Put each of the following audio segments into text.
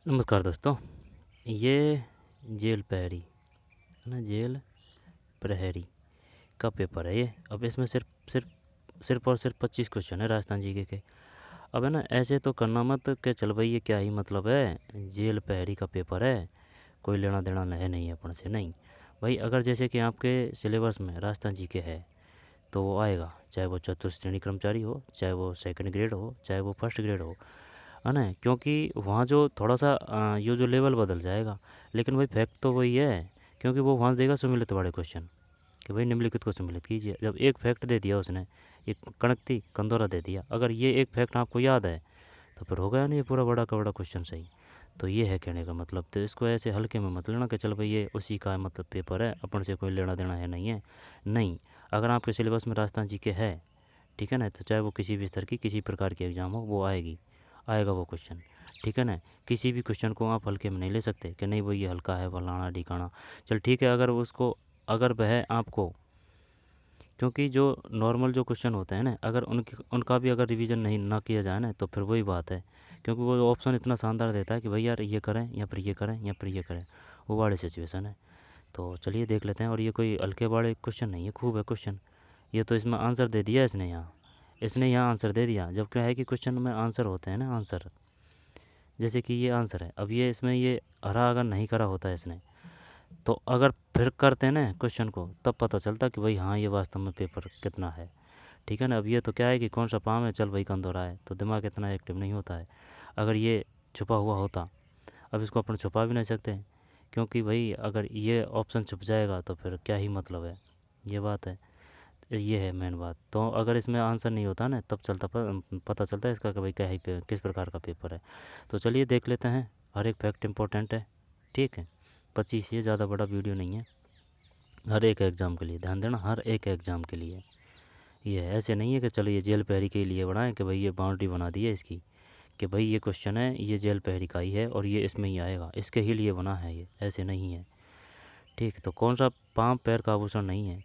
नमस्कार दोस्तों। ये जेल प्रहरी है ना, जेल प्रहरी का पेपर है ये। अब इसमें सिर्फ और सिर्फ 25 क्वेश्चन है राजस्थान जीके के। अब है ना, ऐसे तो करना मत कि चल भाई ये क्या ही मतलब है, जेल प्रहरी का पेपर है, कोई लेना देना है नहीं अपन से, नहीं भाई। अगर जैसे कि आपके सिलेबस में राजस्थान जीके है तो वो आएगा, चाहे वो चतुर्थ श्रेणी कर्मचारी हो, चाहे वो सेकंड ग्रेड हो, चाहे वो फर्स्ट ग्रेड हो, है ना। क्योंकि वहाँ जो थोड़ा सा ये जो लेवल बदल जाएगा, लेकिन भाई फैक्ट तो वही है। क्योंकि वो वहाँ देगा सुमिलित वाले क्वेश्चन कि भाई निम्नलिखित को सम्मिलित कीजिए। जब एक फैक्ट दे दिया उसने, एक कणकती कंदौरा दे दिया, अगर ये एक फैक्ट आपको याद है तो फिर हो गया ना ये पूरा बड़ा का बड़ा क्वेश्चन सही। तो ये है कहने का मतलब। तो इसको ऐसे हल्के में मत लेना कि चल भाई ये उसी का मतलब पेपर है, अपन से कोई लेना देना है नहीं है। नहीं, अगर आपके सिलेबस में राजस्थान जीके है, ठीक है ना, तो चाहे वो किसी भी स्तर की किसी प्रकार की एग्ज़ाम हो, वो आएगा वो क्वेश्चन, ठीक है ना। किसी भी क्वेश्चन को आप हल्के में नहीं ले सकते कि नहीं वो ये हल्का है फलाना ढिकाना। चल ठीक है, अगर उसको, अगर वह आपको, क्योंकि जो नॉर्मल जो क्वेश्चन होते हैं ना, अगर उनका भी अगर रिवीजन नहीं ना किया जाए ना, तो फिर वही बात है। क्योंकि वो ऑप्शन इतना शानदार देता है कि भाई यार ये करें या फिर ये करें या फिर ये करें, वो वाली सिचुएशन है। तो चलिए देख लेते हैं। और ये कोई हल्के वाले क्वेश्चन नहीं है, खूब है क्वेश्चन। ये तो इसमें आंसर दे दिया इसने यहाँ आंसर दे दिया। जब क्या है कि क्वेश्चन में आंसर होते हैं ना, आंसर, जैसे कि ये आंसर है। अब ये इसमें ये हरा अगर नहीं करा होता है इसने, तो अगर फिर करते ना क्वेश्चन को, तब पता चलता कि भाई हाँ ये वास्तव में पेपर कितना है, ठीक है ना। अब ये तो क्या है कि कौन सा पाम है, चल भाई कंदोरा है, तो दिमाग इतना एक्टिव नहीं होता है। अगर ये छुपा हुआ होता, अब इसको अपन छुपा भी नहीं सकते, क्योंकि भाई अगर ये ऑप्शन छुप जाएगा तो फिर क्या ही मतलब है, ये बात है। ये है मेन बात। तो अगर इसमें आंसर नहीं होता ना, तब पता चलता है इसका कि भाई क्या ही किस प्रकार का पेपर है। तो चलिए देख लेते हैं। हर एक फैक्ट इम्पोर्टेंट है, ठीक है। 25, ये ज़्यादा बड़ा वीडियो नहीं है। हर एक एग्ज़ाम के लिए ध्यान देना, हर एक एग्ज़ाम के लिए। ये ऐसे नहीं है कि चलो ये जेल पहरी के लिए बनाएं कि भाई ये बाउंड्री बना दी है इसकी, कि भाई ये क्वेश्चन है ये जेल पहरी का ही है और ये इसमें ही आएगा, इसके ही लिए बना है, ये ऐसे नहीं है, ठीक। तो कौन सा पाँव पैर का आभूषण नहीं है?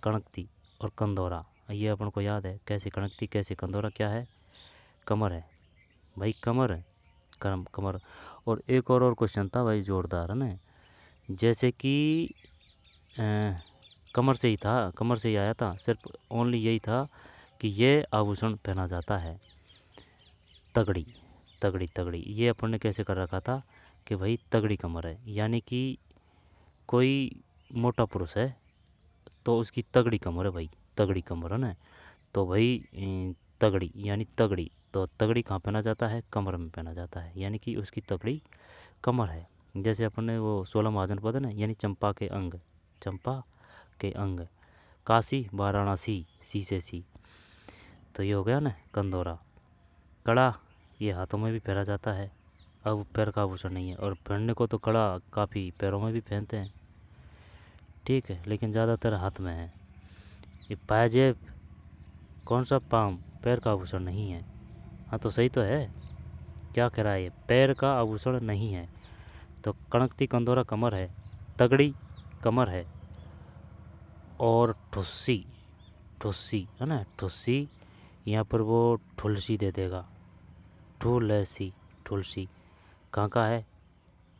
कणकती और कंदौरा, ये अपन को याद है। कैसे कणकती कैसे कंदौरा, क्या है? कमर है भाई, कमर है, कमर। और एक और क्वेश्चन था भाई जोरदार, है ना। जैसे कि अ, कमर से ही था, कमर से ही आया था, सिर्फ ओनली यही था कि ये आभूषण पहना जाता है। तगड़ी तगड़ी तगड़ी, ये अपन ने कैसे कर रखा था कि भाई तगड़ी कमर है, यानी कि कोई मोटा पुरुष है तो उसकी तगड़ी कमर है भाई, तगड़ी कमर है ना। तो भाई तगड़ी यानी तगड़ी, तो तगड़ी कहाँ पहना जाता है? कमर में पहना जाता है, यानी कि उसकी तगड़ी कमर है। जैसे अपन ने वो 16 महाजन पद है ना, यानी चंपा के अंग, चंपा के अंग, काशी वाराणसी, सी से सी। तो ये हो गया ना कंदौरा। कड़ा, ये हाथों में भी पहना जाता है, अब पैर का आभूषण नहीं है। और पहनने को तो कड़ा काफ़ी पैरों में भी पहनते हैं, ठीक है, लेकिन ज़्यादातर हाथ में है। ये पाजेब, कौन सा पाम पैर का आभूषण नहीं है? हाँ तो सही तो है, क्या कह रहा है ये, पैर का आभूषण नहीं है। तो कणकती कंदौरा कमर है, तगड़ी कमर है। और ठुस्सी, ठुस्सी है ना, ठुस्सी, यहाँ पर वो ठुलसी दे देगा, ठुलसी, ठुलसी कहाँ का है?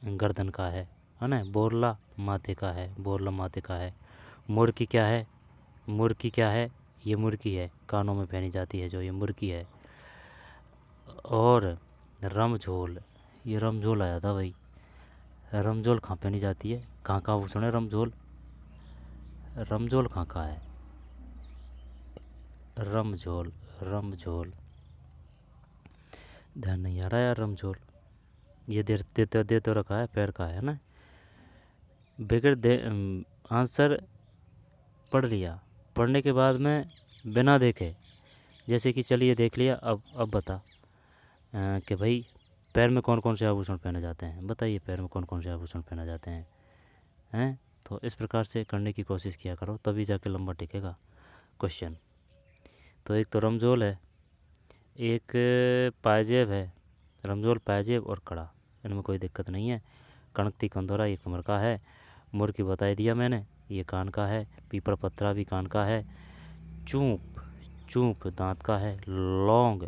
गर्दन का है ना। बोरला माथे का है, बोरला माथे का है। मुर्की क्या है? मुर्की क्या है? ये मुर्की है, कानों में पहनी जाती है जो, ये मुर्की है। और रमझोल, ये रमझोल आया था भाई। रमझोल कहाँ पहनी जाती है, कहाँ का आभूषण है रमझोल? रमझोल कहाँ का है? रमझोल, रमझोल, ध्यान नहीं आ रहा यार। रमझोल ये दे तो रखा है, पैर का है ना। बगैर दे आंसर पढ़ लिया, पढ़ने के बाद में बिना देखे, जैसे कि चलिए देख लिया, अब बता कि भाई पैर में कौन कौन से आभूषण पहने जाते हैं, बताइए पैर में कौन कौन से आभूषण पहने जाते हैं? तो इस प्रकार से करने की कोशिश किया करो, तभी जाके लंबा टिकेगा क्वेश्चन। तो एक तो रमजोल है, एक पायजेब है, रमजोल पायजेब और कड़ा, इनमें कोई दिक्कत नहीं है। कणकती कंदौरा ये कमर का है। मुर्की बता दिया मैंने, ये कान का है। पीपड़ पत्रा भी कान का है। चूप, चूप दांत का है। लौंग,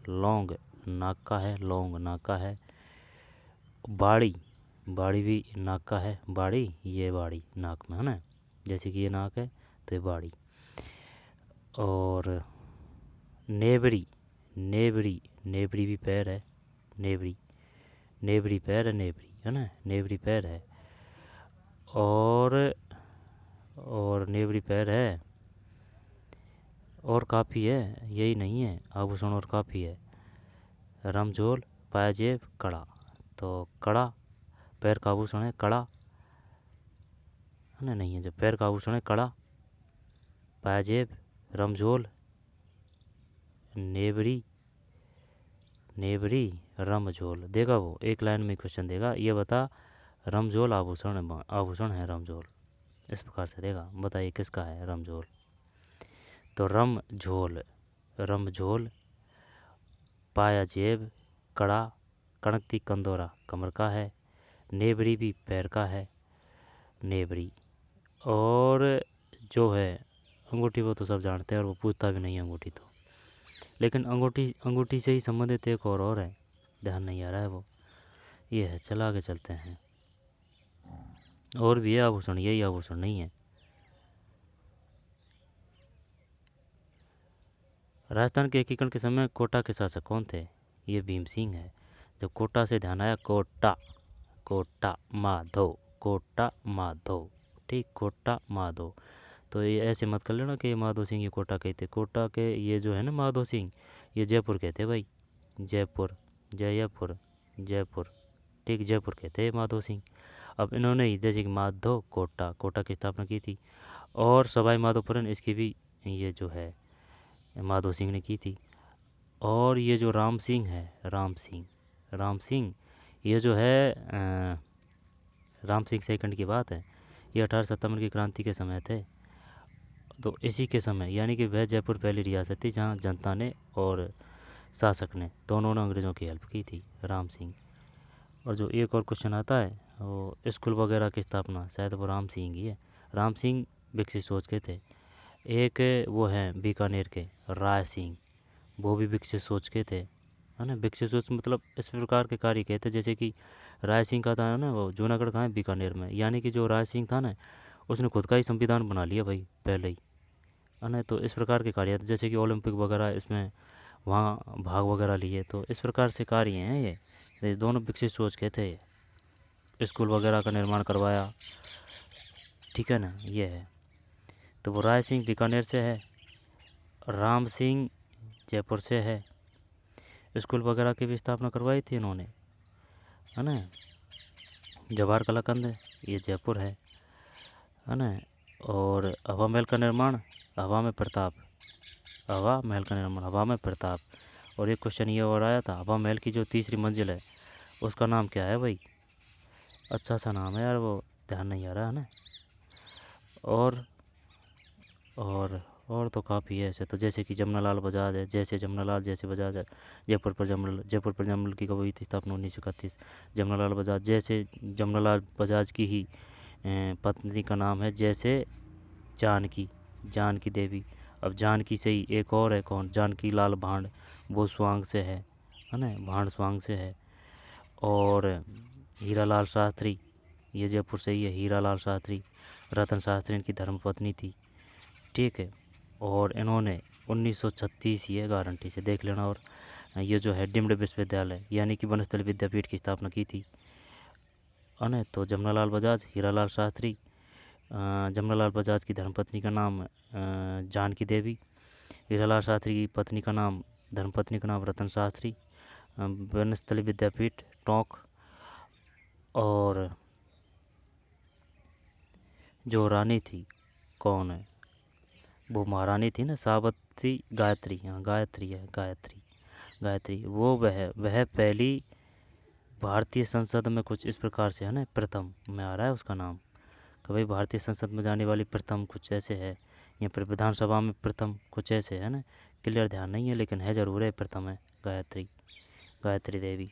लौंग नाक का है, लौंग नाक का है। बाड़ी, बाड़ी भी नाक का है, बाड़ी, ये बाड़ी नाक में है ना, जैसे कि ये नाक है तो ये बाड़ी। और नेबड़ी, नेबड़ी, नेबड़ी भी पैर है, नेबड़ी, नेबड़ी पैर है, नेबड़ी है ना, नेबड़ी पैर है। और नेबड़ी पैर है, और काफ़ी है, यही नहीं है आभूषण, और काफ़ी है। रमझोल, पायजेब, कड़ा। तो कड़ा पैर का आभूषण है, कड़ा है ना, नहीं है, जब पैर का आभूषण है कड़ा, पायजेब, रमझोल, नेबड़ी, नेबड़ी, रमझोल। देगा वो एक लाइन में क्वेश्चन देगा, ये बता रमझोल आभूषण, आभूषण है रमझोल, इस प्रकार से देगा, बताइए किसका है रमझोल। तो रमझोल, रमझोल, पायजेब, कड़ा, कणकती कंदोरा कमर का है, नेबड़ी भी पैर का है, नेबड़ी। और जो है अंगूठी, वो तो सब जानते हैं और वो पूछता भी नहीं है अंगूठी तो, लेकिन अंगूठी, अंगूठी से ही संबंधित एक और है, ध्यान नहीं आ रहा है वो, ये है। चला आगे चलते हैं, और भी है आभूषण, यही आभूषण नहीं है। राजस्थान के एकीकरण के समय कोटा के शासक कौन थे? ये भीम सिंह है। जब कोटा से ध्यान आया, कोटा, कोटा माधव, कोटा माधव, ठीक, कोटा माधव। तो ये ऐसे मत कर लेना कि ये माधव सिंह ये कोटा के थे, कोटा के ये जो है ना माधव सिंह, ये जयपुर के थे भाई, जयपुर, जयपुर, जयपुर, ठीक, जयपुर के थे माधव सिंह। अब इन्होंने ही जैसे कि माधव कोटा, कोटा की स्थापना की थी, और सवाई माधोपुरम इसकी भी ये जो है माधव सिंह ने की थी। और ये जो राम सिंह है, राम सिंह, राम सिंह, ये जो है राम सिंह सेकंड की बात है, ये 1857 की क्रांति के समय थे। तो इसी के समय, यानी कि वह जयपुर पहली रियासत थी जहाँ जनता ने और शासक ने दोनों ने अंग्रेज़ों की हेल्प की थी, राम सिंह। और जो एक और क्वेश्चन आता है, वो स्कूल वगैरह की स्थापना शायद वो राम सिंह ही है, राम सिंह विकसित सोच के थे। एक वो हैं बीकानेर के राय सिंह, वो भी विकसित सोच के थे, है ना, विकसित सोच मतलब इस प्रकार के कार्य किए थे, जैसे कि राय सिंह का था ना, वो जूनागढ़ कहाँ है, बीकानेर में, यानी कि जो राय सिंह था ना, उसने खुद का ही संविधान बना लिया भाई पहले ही, है ना। तो इस प्रकार के कार्य थे, जैसे कि ओलंपिक वगैरह इसमें वहाँ भाग वगैरह लिए, तो इस प्रकार से कार्य हैं ये दोनों विकसित सोच के थे। स्कूल वगैरह का निर्माण करवाया, ठीक है ना, ये है। तो वो राय सिंह बीकानेर से है, राम सिंह जयपुर से है, स्कूल वगैरह की भी स्थापना करवाई थी इन्होंने, है ना। जवाहर कलाकंद ये जयपुर है ना। और हवा महल का निर्माण, हवा में प्रताप, हवा महल का निर्माण, हवा में प्रताप। और एक क्वेश्चन ये और आया था, हवा महल की जो तीसरी मंजिल है उसका नाम क्या है भाई? अच्छा सा नाम है यार, वो ध्यान नहीं आ रहा है ना। और और तो काफ़ी है ऐसे, तो जैसे कि जमनालाल बजाज है, जैसे जमनालाल जैसे बजाज है, जयपुर पर जमनल की कब हुई थी स्थापना 1931, जमनालाल बजाज, जैसे जमनालाल बजाज की ही पत्नी का नाम है जैसे जानकी, जानकी देवी। अब जानकी से ही एक और है, कौन, जानकी लाल भांड, वो स्वांग से है ना, भांड स्वांग से है। और हीरालाल शास्त्री, ये जयपुर से ही है, हीरालाल शास्त्री, रतन शास्त्री इनकी धर्मपत्नी थी, ठीक है। और इन्होंने 1936, ये गारंटी से देख लेना। और ये जो है डिम्ड विश्वविद्यालय यानी कि वनस्थली विद्यापीठ की स्थापना की थी, है ना। तो जमनालाल बजाज, हीरालाल शास्त्री, जमनालाल बजाज की धर्मपत्नी का नाम जानकी देवी, हीरालाल शास्त्री की पत्नी का नाम, धर्मपत्नी का नाम रतन शास्त्री, वनस्थली विद्यापीठ टोंक। और जो रानी थी, कौन है, वो महारानी थी ना, सावित्री गायत्री, हाँ गायत्री है, गायत्री, गायत्री, वो वह पहली भारतीय संसद में कुछ इस प्रकार से है ना, प्रथम में आ रहा है उसका नाम, कि भाई भारतीय संसद में जाने वाली प्रथम कुछ ऐसे है, या फिर विधानसभा में प्रथम कुछ ऐसे है ना, क्लियर ध्यान नहीं है, लेकिन है ज़रूर है, प्रथम है गायत्री, गायत्री देवी।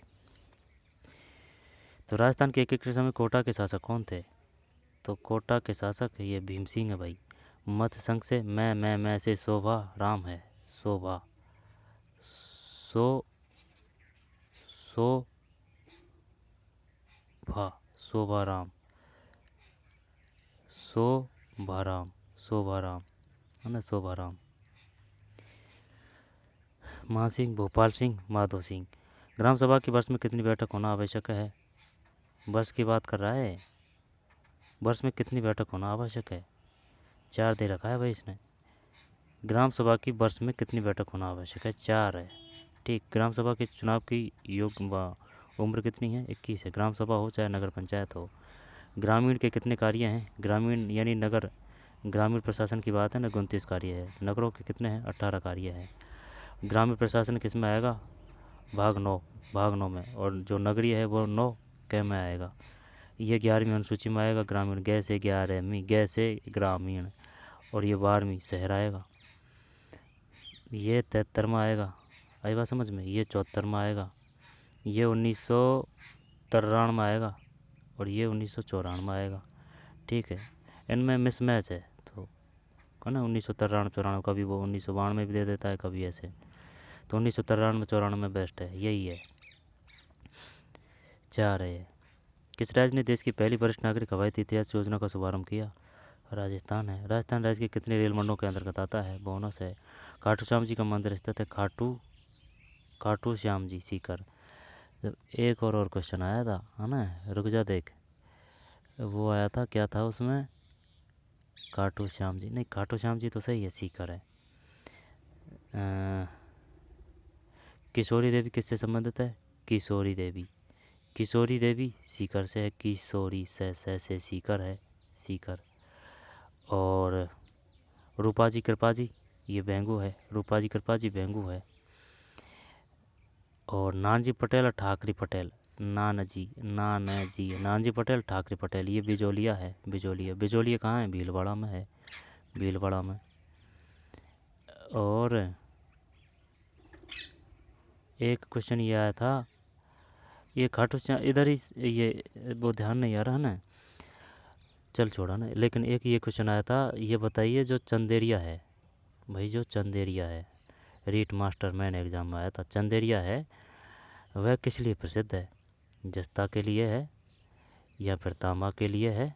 तो राजस्थान के एकीकरण समय कोटा के शासक कौन थे? तो कोटा के शासक ये भीम सिंह है भाई। मत संघ से मैं से शोभा राम है, शोभा, सो सो शोभा, शोभाराम, शोभाराम, शोभाराम, है ना, शोभाराम। महासिंह, भोपाल सिंह, माधो सिंह। ग्राम सभा की वर्ष में कितनी बैठक होना आवश्यक है? वर्ष की बात कर रहा है, वर्ष में कितनी बैठक होना आवश्यक है? 4 दे रखा है भाई इसने। ग्राम सभा की वर्ष में कितनी बैठक होना आवश्यक है? 4 है। ठीक। ग्राम सभा के चुनाव की योग्य उम्र कितनी है? 21 है। ग्राम सभा हो चाहे नगर पंचायत हो। ग्रामीण के कितने कार्य हैं? ग्रामीण यानी नगर, ग्रामीण प्रशासन की बात है ना, 29 कार्य है। नगरों के कितने हैं? 18 कार्य है। ग्रामीण प्रशासन किस में आएगा? भाग 9, भाग 9 में। और जो नगरीय है वो 9 क में आएगा। ये 11वीं अनुसूची में आएगा। ग्रामीण गै से 11वीं, गै से ग्रामीण, और ये 12वीं शहर आएगा। ये 73 में आएगा। आई बात समझ में? ये 74 में आएगा। ये 1993 में आएगा, और ये 1994 में आएगा। ठीक है। इनमें मिसमैच है तो है ना, 1993-94, कभी वो 1992 में भी दे देता है, कभी ऐसे। तो 1993-94 में बेस्ट है, यही है। 4 है। किस राज्य ने देश की पहली वरिष्ठ नागरिक हवाई तीर्थयात्री योजना का शुभारंभ किया? राजस्थान है। राजस्थान राज्य के कितने रेल मंडलों के अंतर्गत आता है? बोनस है। खाटू श्याम जी का मंदिर स्थित है? खाटू श्याम जी, सीकर। जब एक और क्वेश्चन आया था, है ना, रुक जा देख, वो आया था, क्या था उसमें? खाटू श्याम जी नहीं, खाटू श्याम जी तो सही है, सीकर है। किशोरी देवी किससे संबंधित है? किशोरी देवी, किशोरी देवी सीकर से है। किशोरी से सीकर है, सीकर। और रूपा जी कृपा जी, ये बेंगू है। रूपा जी कृपा जी बेंगू है। और नानजी पटेल और ठाकरी पटेल, नानजी नानजी पटेल, ठाकरी पटेल, ये बिजोलिया है। बिजोलिया, बिजोलिया कहाँ है? भीलवाड़ा में है, भीलवाड़ा में। और एक क्वेश्चन ये आया था, ये खाटू श्याम इधर ही, ये वो ध्यान नहीं आ रहा है ना, चल छोड़ा ना। लेकिन एक ये क्वेश्चन आया था, ये बताइए, जो चंदेरिया है भाई, जो चंदेरिया है, रीट मास्टर मैन एग्ज़ाम में आया था, चंदेरिया है, वह किस लिए प्रसिद्ध है? जस्ता के लिए है, या फिर तांबा के लिए है,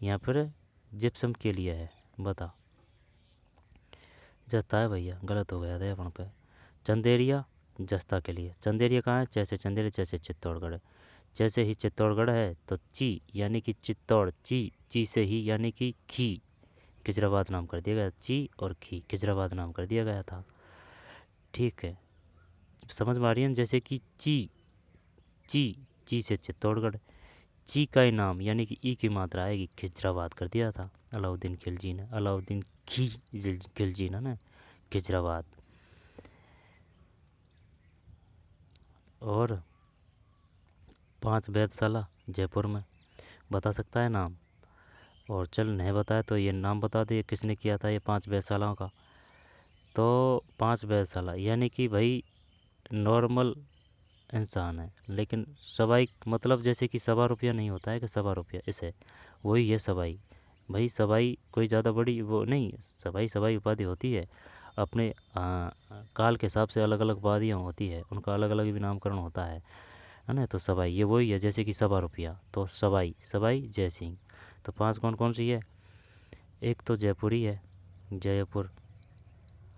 या फिर जिप्सम के लिए है? बता। जस्ता है भैया, गलत हो गया था अपन पे। चंदेरिया जस्ता के लिए। चंदेरिया कहाँ है? जैसे चंदेरी, जैसे चित्तौड़गढ़। जैसे ही चित्तौड़गढ़ है तो ची यानी कि चित्तौड़, ची से ही यानी कि खी, खिजराबाद नाम कर दिया गया। ची और खी, खिजराबाद नाम कर दिया गया था। ठीक है, समझ में आ रही है? जैसे कि ची से चित्तौड़गढ़, ची का ही नाम यानी कि ई की मात्रा आएगी, खिजराबाद कर दिया था अलाउद्दीन खिलजी ने। अलाउद्दीन खिलजी ने ना, खिजराबाद। और 5 वेधशाला जयपुर में, बता सकता है नाम? और चल नहीं बताया तो ये नाम बता दे, किसने किया था ये 5 वेधशालाओं का? तो 5 वेधशाला यानी कि भाई नॉर्मल इंसान है, लेकिन सवाई मतलब जैसे कि 1.25 रुपया नहीं होता है कि 1.25 रुपया, इसे वही है सवाई। भाई सवाई कोई ज़्यादा बड़ी वो नहीं, सवाई उपाधि होती है अपने काल के हिसाब से, अलग अलग उपाधियाँ होती है, उनका अलग अलग भी नामकरण होता है ना। तो सवाई ये वही है, जैसे कि 1.25 रुपया, तो सवाई जय सिंह। तो 5 कौन कौन सी है? एक तो जयपुरी है, जयपुर,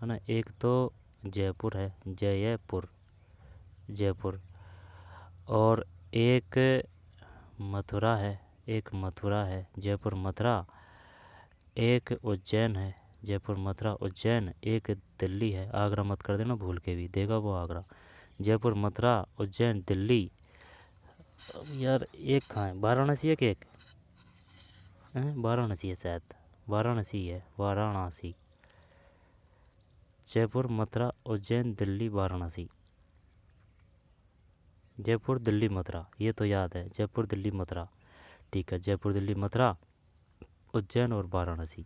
है ना। एक तो जयपुर है, जयपुर, जयपुर। और एक मथुरा है, जयपुर मथुरा। एक उज्जैन है, जयपुर मथुरा उज्जैन। एक दिल्ली है, आगरा मत कर देना भूल के भी, देगा वो आगरा। जयपुर मथुरा उज्जैन दिल्ली। अब यार एक कहाँ है? वाराणसी है कि एक है? वाराणसी है शायद, वाराणसी है, वाराणसी। जयपुर मथुरा उज्जैन दिल्ली वाराणसी। जयपुर दिल्ली मथुरा, ये तो याद है, जयपुर दिल्ली मथुरा। ठीक है, जयपुर दिल्ली मथुरा उज्जैन और वाराणसी।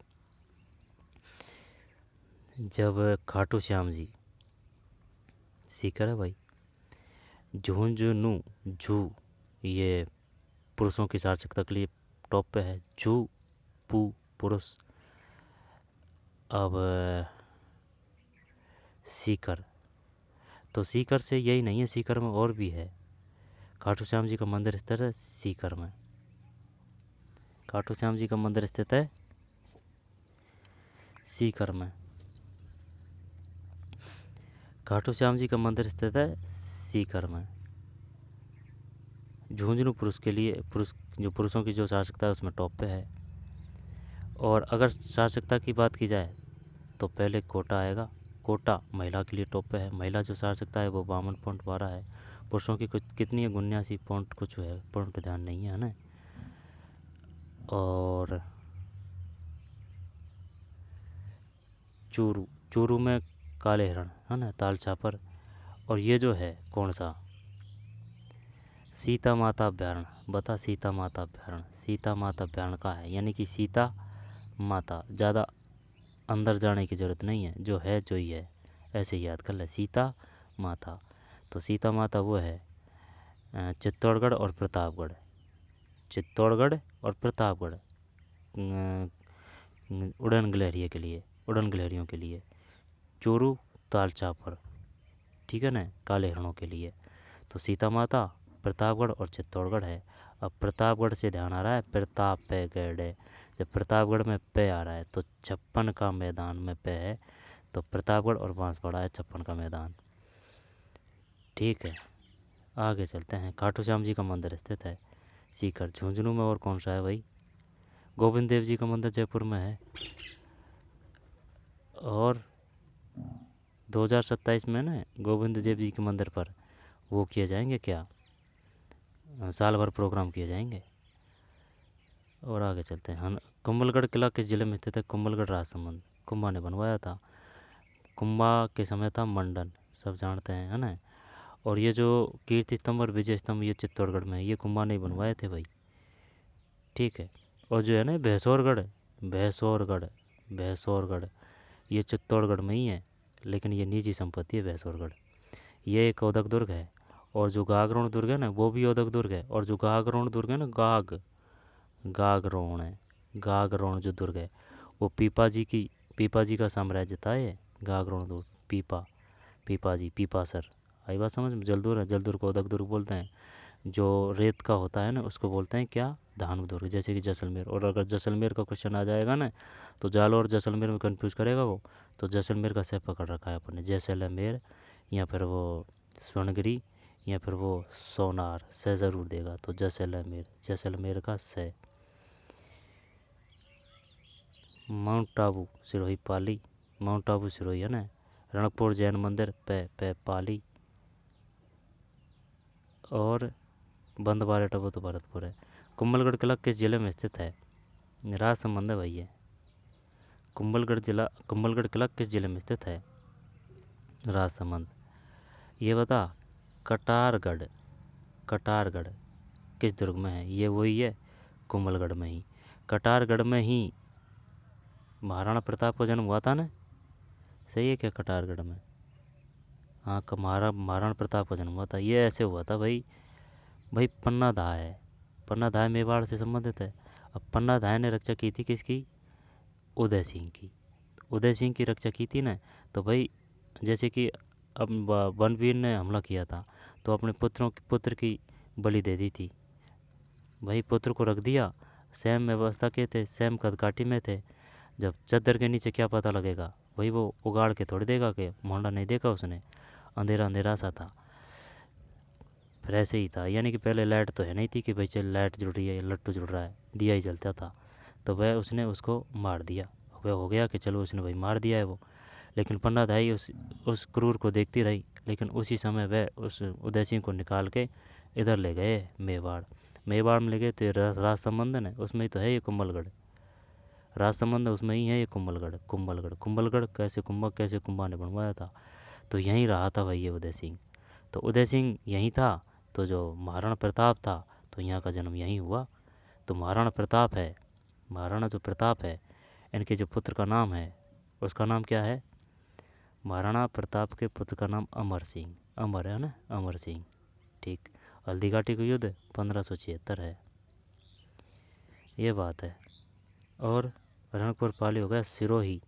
जब खाटू श्याम जी, सीकर है भाई। झुंझुनू, झू, ये पुरुषों की सार्थकता के लिए टॉप पे है। झू पू, पुरुष। अब सीकर, तो सीकर से यही नहीं है, सीकर में और भी है। खाटू श्याम जी का मंदिर स्थित है सीकर में। खाटू श्याम जी का मंदिर स्थित है सीकर में। खाटू श्याम जी का मंदिर स्थित है सीकर में। झुंझुनू पुरुष के लिए जो पुरुषों की जो साहसिकता है उसमें टॉप पे है। और अगर साहसिकता की बात की जाए तो पहले कोटा आएगा। कोटा महिला के लिए टॉप पे है। महिला जो साहसिकता है वो 52.12 है। पुरुषों की कुछ कितनी है 79 कुछ है, पॉइंट ध्यान नहीं है ना। और चूरू, चूरू में काले हिरण है ना, ताल छापर। और ये जो है कौन सा, सीता माता अभ्यारण्य। बता सीता माता अभ्यारण्य, सीता माता अभ्यारण्य का है, यानी कि सीता माता। ज़्यादा अंदर जाने की ज़रूरत नहीं है, जो है जो ही है ऐसे ही याद कर ले, सीता माता। तो सीता माता वो है चित्तौड़गढ़ और प्रतापगढ़। चित्तौड़गढ़ और प्रतापगढ़ उड़न गिलहरियों के लिए, उड़न गिलहरियों के लिए। चोरू ताल चापर, ठीक है ना, काले हिरणों के लिए। तो सीता माता, प्रतापगढ़ और चित्तौड़गढ़ है। अब प्रतापगढ़ से ध्यान आ रहा है प्रतापगढ़ है। जब प्रतापगढ़ में पे आ रहा है तो 56 का मैदान में पे है, तो प्रतापगढ़ और बांसवाड़ा है 56 का मैदान। ठीक है, आगे चलते हैं। खाटू श्याम जी का मंदिर स्थित है सीकर। झुंझुनू में और कौन सा है भाई? गोविंद देव जी का मंदिर जयपुर में है। और 2027 में ना गोविंद देव जी के मंदिर पर वो किए जाएंगे क्या, साल भर प्रोग्राम किए जाएंगे। और आगे चलते हैं। हम कुंभलगढ़ किला किस जिले में स्थित है? कुंभलगढ़ राजसमंद। कुंभा ने बनवाया था। कुंभा के समय था मंडन, सब जानते हैं है ना। और ये जो कीर्ति स्तंभ और विजय स्तंभ ये चित्तौड़गढ़ में है, ये कुंभा ने बनवाए थे भाई। ठीक है। और जो है ना भैंसौरगढ़, भैंसौरगढ़, भैंसौरगढ़ ये चित्तौड़गढ़ में ही है, लेकिन ये निजी संपत्ति है भैंसौरगढ़। ये एक औदक दुर्ग है। और जो गागरोण दुर्ग है ना वो भी औदक दुर्ग है। और जो गागरोण दुर्ग है ना, गागरोण है, गागरोण जो दुर्ग है वो पीपा जी का साम्राज्य था ये गागरोण दुर्ग। पीपा जी, पीपासर। आई बात समझ में? जलदुर है, जलदुर को औदक दुर्ग बोलते हैं। जो रेत का होता है ना उसको बोलते हैं क्या, धानु दुर्ग, जैसे कि जैसलमेर। और अगर जैसलमेर का क्वेश्चन आ जाएगा ना तो जालो और जैसलमेर में कंफ्यूज करेगा वो, तो जैसलमेर का सह पकड़ रखा है अपने, जैसलमेर या फिर वो स्वर्णगिरी या फिर वो सोनार से ज़रूर देगा। तो जैसलमेर, जैसलमेर का सह। माउंट आबू सिरोही पाली, माउंट आबू सिरोही है ना। रणकपुर जैन मंदिर पे पाली। और बंदवारे टबो तो भरतपुर है। कुंभलगढ़ किला किस जिले में स्थित है? राजसमंद है भैया। कुंभलगढ़ किला किस जिले में स्थित है? राजसमंद। ये बता, कटारगढ़, कटारगढ़ किस दुर्ग में है? ये वही है, कुंभलगढ़ में ही। कटारगढ़ में ही महाराणा प्रताप का जन्म हुआ था ना, सही है क्या? कटारगढ़ में, हाँ, महाराणा प्रताप का जन्म हुआ था। ये ऐसे हुआ था भाई, पन्ना धाय है, पन्ना धाय मेवाड़ से संबंधित है। अब पन्ना धाय ने रक्षा की थी किसकी? उदय सिंह की। उदय सिंह की रक्षा की थी ना। तो भाई जैसे कि अब बनवीर ने हमला किया था तो अपने पुत्र की बलि दे दी थी भाई, पुत्र को रख दिया। सैम व्यवस्था के थे, सैम कदकाठी में थे। जब चद्दर के नीचे क्या पता लगेगा भाई, वो उगाड़ के थोड़ी देगा कि मोहल्ला नहीं देखा उसने, अंधेरा अंधेरा सा था। फिर ऐसे ही था, यानी कि पहले लाइट तो है नहीं थी कि भाई चल लाइट जुड़ रही है, लट्टू जुड़ रहा है, दिया ही जलता था। तो वह उसने उसको मार दिया। वह हो गया कि चलो उसने भाई मार दिया है वो। लेकिन पन्ना धाई उस क्रूर को देखती रही। लेकिन उसी समय वह उस उदय सिंह को निकाल के इधर ले गए मेवाड़। मेवाड़ में ले गए तो राजसमंद है उसमें ही तो है ये कुंभलगढ़। राजसमंद उसमें ही है ये कुंभलगढ़। कुंभलगढ़ कैसे कुंभा ने बनवाया था। तो यहीं रहा था भाई ये उदय सिंह। तो उदय सिंह यहीं था। तो जो महाराणा प्रताप था तो यहाँ का जन्म यहीं हुआ। तो महाराणा प्रताप है, महाराणा जो प्रताप है, इनके जो पुत्र का नाम है उसका नाम क्या है? महाराणा प्रताप के पुत्र का नाम अमर सिंह। अमर है ना, अमर सिंह। ठीक। हल्दी घाटी का युद्ध 1576 है, ये बात है। और रणकपुर पाली हो गया सिरोही,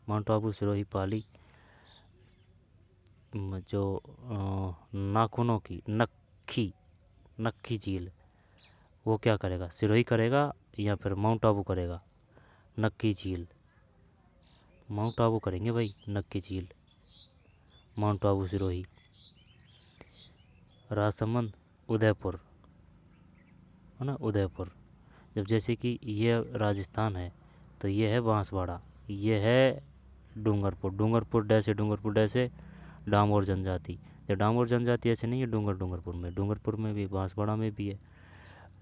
माउंट आबू सिरोही पाली। जो नाखूनों की नक्की झील, वो क्या करेगा, सिरोही करेगा या फिर माउंट आबू करेगा? नक्की झील, माउंट आबू करेंगे भाई, नक्की झील, माउंट आबू, सिरोही। राजसमंद, उदयपुर, है ना, उदयपुर। जब जैसे कि ये राजस्थान है तो ये है बांसवाड़ा, ये है डूंगरपुर, डूंगरपुर डैसे, डूंगरपुर डैसे डामोर जनजाति। जब डामोर जनजाति ऐसे नहीं है, डूंगरपुर में, डूंगरपुर में भी, बांसवाड़ा में भी है,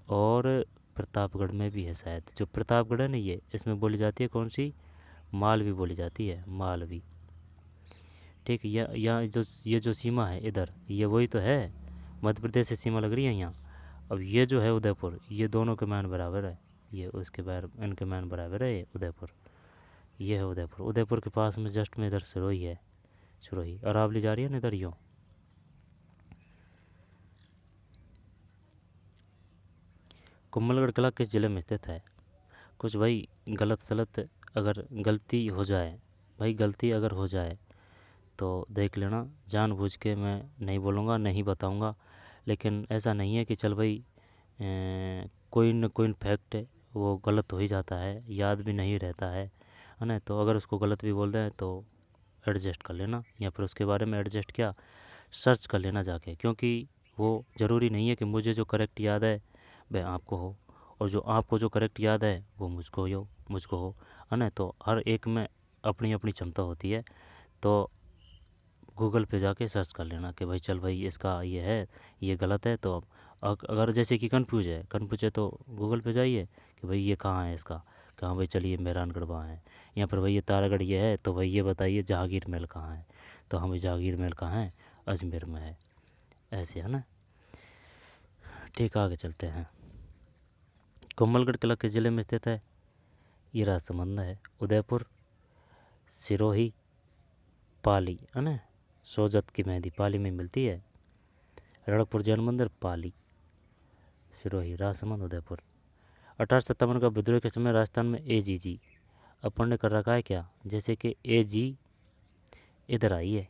और प्रतापगढ़ में भी है शायद। जो प्रतापगढ़ है ना, ये इसमें बोली जाती है कौन सी, मालवी बोली जाती है, मालवी। ठीक है, यहाँ जो ये जो सीमा है इधर, ये वही तो है, मध्य प्रदेश से सीमा लग रही है यहाँ। अब ये जो है उदयपुर, ये दोनों के मान बराबर है, ये उसके इनके मान बराबर है, ये उदयपुर, ये है उदयपुर। उदयपुर के पास में जस्ट में इधर सिरोही है, सिरोही, अरावली जा रही है ना इधर यूँ। कुंभलगढ़ किला किस जिले में स्थित है? कुछ भाई गलत सलत अगर गलती हो जाए, भाई गलती अगर हो जाए तो देख लेना, जानबूझ के मैं नहीं बोलूँगा, नहीं बताऊँगा। लेकिन ऐसा नहीं है कि चल भाई कोई न कोई फैक्ट वो गलत हो ही जाता है, याद भी नहीं रहता है ना। तो अगर उसको गलत भी बोल दें तो एडजस्ट कर लेना, या फिर उसके बारे में एडजस्ट क्या, सर्च कर लेना जाके, क्योंकि वो ज़रूरी नहीं है कि मुझे जो करेक्ट याद है वह आपको हो, और जो आपको जो करेक्ट याद है वो मुझको हो, है ना। तो हर एक में अपनी अपनी क्षमता होती है। तो गूगल पे जाके सर्च कर लेना कि भाई चल भाई इसका ये है, ये गलत है। तो अगर जैसे कि कन्फ्यूज है तो गूगल पे जाइए कि भाई ये कहाँ है इसका, कहाँ भाई चलिए मेहरानगढ़ वहाँ है, या फिर भाई ये तारागढ़ ये है, तो भाई ये बताइए जहांगीर महल कहाँ है, तो हम जहांगीर महल कहाँ है, अजमेर में है, ऐसे, है ना। ठीक, आगे चलते हैं। कोमलगढ़ किला किस जिले में स्थित है? ये राजसमंद है, उदयपुर, सिरोही, पाली, है ना। सोजत की मेहंदी पाली में मिलती है। रणकपुर जैन मंदिर, पाली, सिरोही, राजसमंद, उदयपुर। 1857 का विद्रोह के समय राजस्थान में एजीजी, अपन ने कर रखा है क्या, जैसे कि एजी इधर आई है,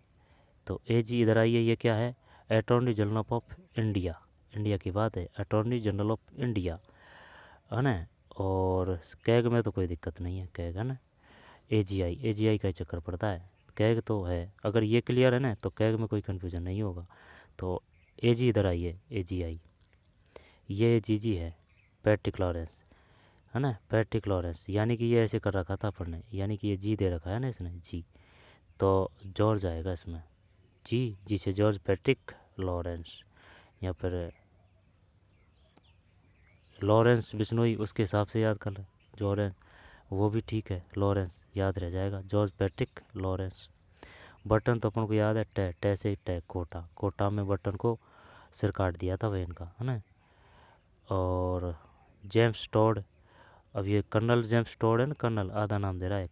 तो एजी इधर आई है, ये क्या है, attorney general of India, India की बात है, अटॉर्नी जनरल ऑफ इंडिया, है ना। और कैग में तो कोई दिक्कत नहीं है, कैग, है ना। एजीआई का ही चक्कर पड़ता है, कैग तो है। अगर ये क्लियर है ना तो कैग में कोई कन्फ्यूजन नहीं होगा। तो एजी इधर आई है, एजीआई, ये जीजी है, पैट्रिक लॉरेंस, है ना, पैट्रिक लॉरेंस, यानी कि ये ऐसे कर रखा था अपन ने, यानी कि ये जी दे रखा है ना इसने, जी, तो जॉर्ज आएगा इसमें, जी से जॉर्ज पैट्रिक लॉरेंस, या फिर लॉरेंस बिश्नोई, उसके हिसाब से याद कर ले, जॉर्ज, वो भी ठीक है, लॉरेंस याद रह जाएगा, जॉर्ज पैट्रिक लॉरेंस। बटन तो अपन को याद है, टे से टे, कोटा, कोटा में बटन को सिर काट दिया था वह इनका, है ना। और जेम्स टॉड, अब ये कर्नल जेम्स टॉड है ना, कर्नल आधा नाम दे रहा है,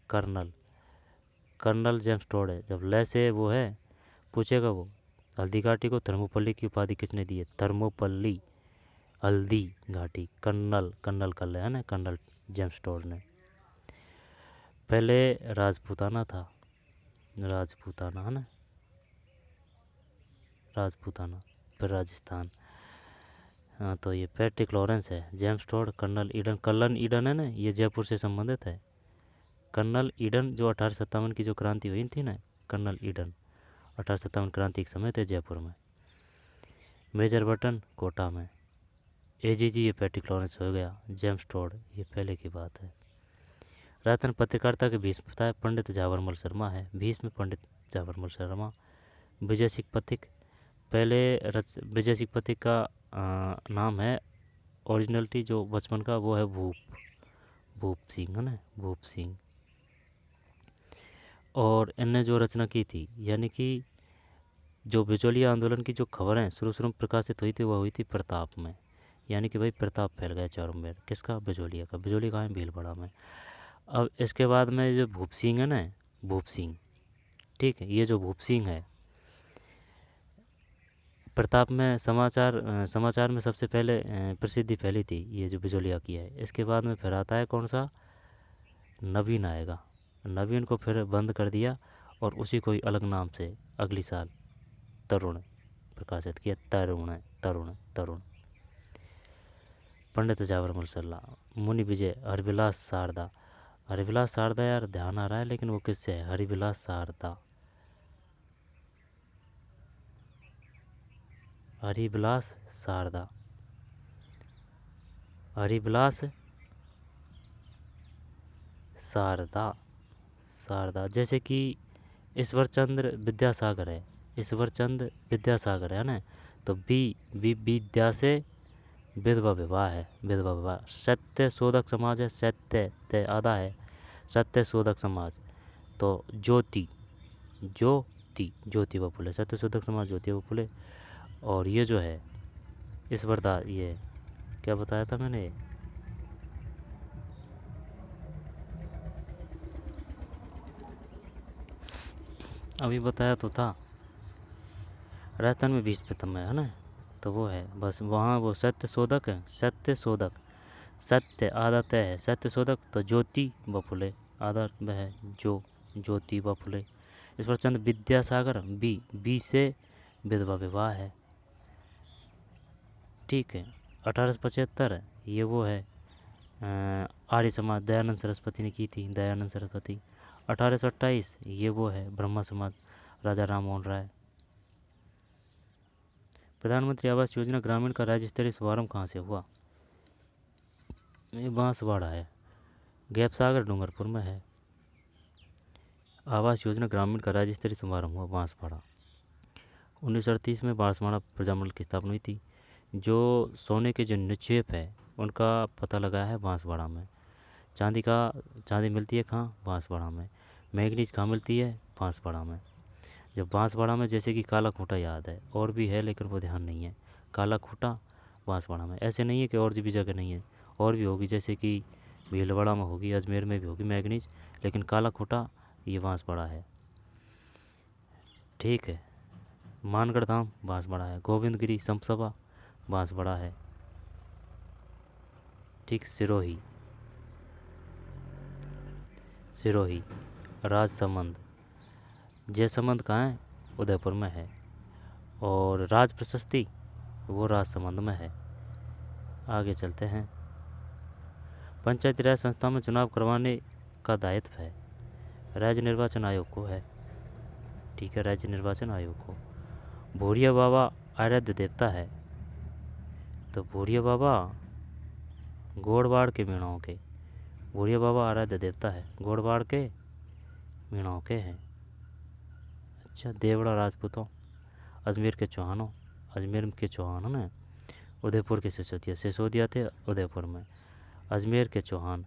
कर्नल जेम्स टॉड है। जब ले से वो है पूछेगा वो, हल्दी घाटी को थर्मोपल्ली की उपाधि किसने दी है? Thermopylae, Haldi Ghati, colonel, colonel कर ले, है ना, कर्नल जेम्स टॉड ने। पहले राजपूताना था, राजपूताना, है ना, राजपूताना, फिर राजस्थान। हाँ, तो ये पैट्रिक लॉरेंस है, जेम्स टॉड, कर्नल ईडन है ना, ये जयपुर से संबंधित है। कर्नल ईडन जो 1857 की जो क्रांति हुई थी ना, कर्नल ईडन 1857 क्रांति के समय थे जयपुर में। मेजर बटन कोटा में। एजीजी ये पैट्रिक लॉरेंस हो गया, जेम्स टॉड ये पहले की बात है। राजस्थान पत्रकारिता के भीष्म पिता पंडित जावरमल शर्मा है, भीष्म पंडित जावरमल शर्मा। विजय सिंह पथिक, पहले विजय सिंह पथिक का नाम है ओरिजिनलिटी जो बचपन का, वो है भूप सिंह, है ना, भूप सिंह। और इनने जो रचना की थी, यानी कि जो बिचौलिया आंदोलन की जो खबरें शुरू में प्रकाशित हुई थी, वह हुई थी प्रताप में, यानी कि भाई प्रताप फैल गया चारों में, किसका, बिचौलिया का, बिचौलिया कहाँ है, भीलवाड़ा में। अब इसके बाद में जो भूप सिंह है ना, भूप सिंह, ठीक है, ये जो भूप सिंह है, प्रताप में समाचार में सबसे पहले प्रसिद्धि फैली थी, ये जो बिचौलिया की है। इसके बाद में फिर आता है कौन सा, नवीन आएगा, नवीन को फिर बंद कर दिया, और उसी को ही अलग नाम से अगली साल तरुण प्रकाशित किया, तरुण, तरुण, तरुण। पंडित जावर मुलसल्ला, मुनि विजय, हरिविलास शारदा। हरिविलास शारदा यार ध्यान आ रहा है, लेकिन वो किससे है? हरिविलास शारदा, हरिविलास शारदा, हरिविलास शारदा, शारदा। जैसे कि ईश्वरचंद्र विद्यासागर है, ईश्वरचंद्र विद्यासागर है ना, तो बी विद्या से विधवा विवाह है, विधवा विवाह। सत्य शोधक समाज है, सत्य ते आधा है, सत्य शोधक समाज। तो ज्योति, ज्योतिबा फुले, सत्य शोधक समाज ज्योतिबा फुले। और ये जो है ईश्वरदास, ये क्या बताया था मैंने, अभी बताया तो था, राजस्थान में 20 प्रथम है ना, तो वो है बस वहाँ वो सत्य शोधक है, सत्य शोधक, सत्य आधा तय है, सत्य शोधक। तो ज्योति व फुले आधा वह है ज्योति व फुले। ईश्वरचंद्र विद्यासागर बी से विधवा विवाह है, ठीक है। 1875 ये वो है आर्य समाज, दयानंद सरस्वती ने की थी, दयानंद सरस्वती। 1828 ये वो है ब्रह्मा समाज, राजा राम मोहन राय। प्रधानमंत्री आवास योजना ग्रामीण का राज्य स्तरीय शुभारंभ कहाँ से हुआ? ये बांसवाड़ा है, गैप सागर डूंगरपुर में है। आवास योजना ग्रामीण का राज्य स्तरीय शुभारंभ हुआ बांसवाड़ा। 1938 में बांसवाड़ा प्रजामंडल की स्थापना हुई थी। जो सोने के जो निक्षेप है उनका पता लगाया है बांसवाड़ा में। चांदी मिलती है कहाँ? बांसवाड़ा में। मैग्नीज कहाँ मिलती है? बांसवाड़ा में। जब बांसवाड़ा में, जैसे कि काला खूंटा याद है, और भी है लेकिन वो ध्यान नहीं है। काला खूंटा बांसवाड़ा में, ऐसे नहीं है कि और भी जगह नहीं है, और भी होगी, जैसे कि भीलवाड़ा में होगी, अजमेर में भी होगी मैग्नीज, लेकिन काला खूंटा ये बांसवाड़ा है, ठीक है। मानगढ़ धाम बांसवाड़ा है। गोविंदगिरी समसभा बांसवाड़ा है, ठीक। सिरोही राजसमंद, जयसमंद कहाँ है? उदयपुर में है। और राज प्रशस्ति वो राजसमंद में है। आगे चलते हैं। पंचायती राज संस्था में चुनाव करवाने का दायित्व है राज्य निर्वाचन आयोग को है, ठीक है, राज्य निर्वाचन आयोग को। भूरिया बाबा आराध्य देवता है, तो भूरिया बाबा गोड़वाड़ के मीणाओं के, भूरिया बाबा आराध्य देवता है गोड़वाड़ के मीणाओं के हैं। अच्छा, देवड़ा राजपूतों, अजमेर के चौहानों, अजमेर के चौहान ने, उदयपुर के सिसोदिया थे उदयपुर में, अजमेर के चौहान।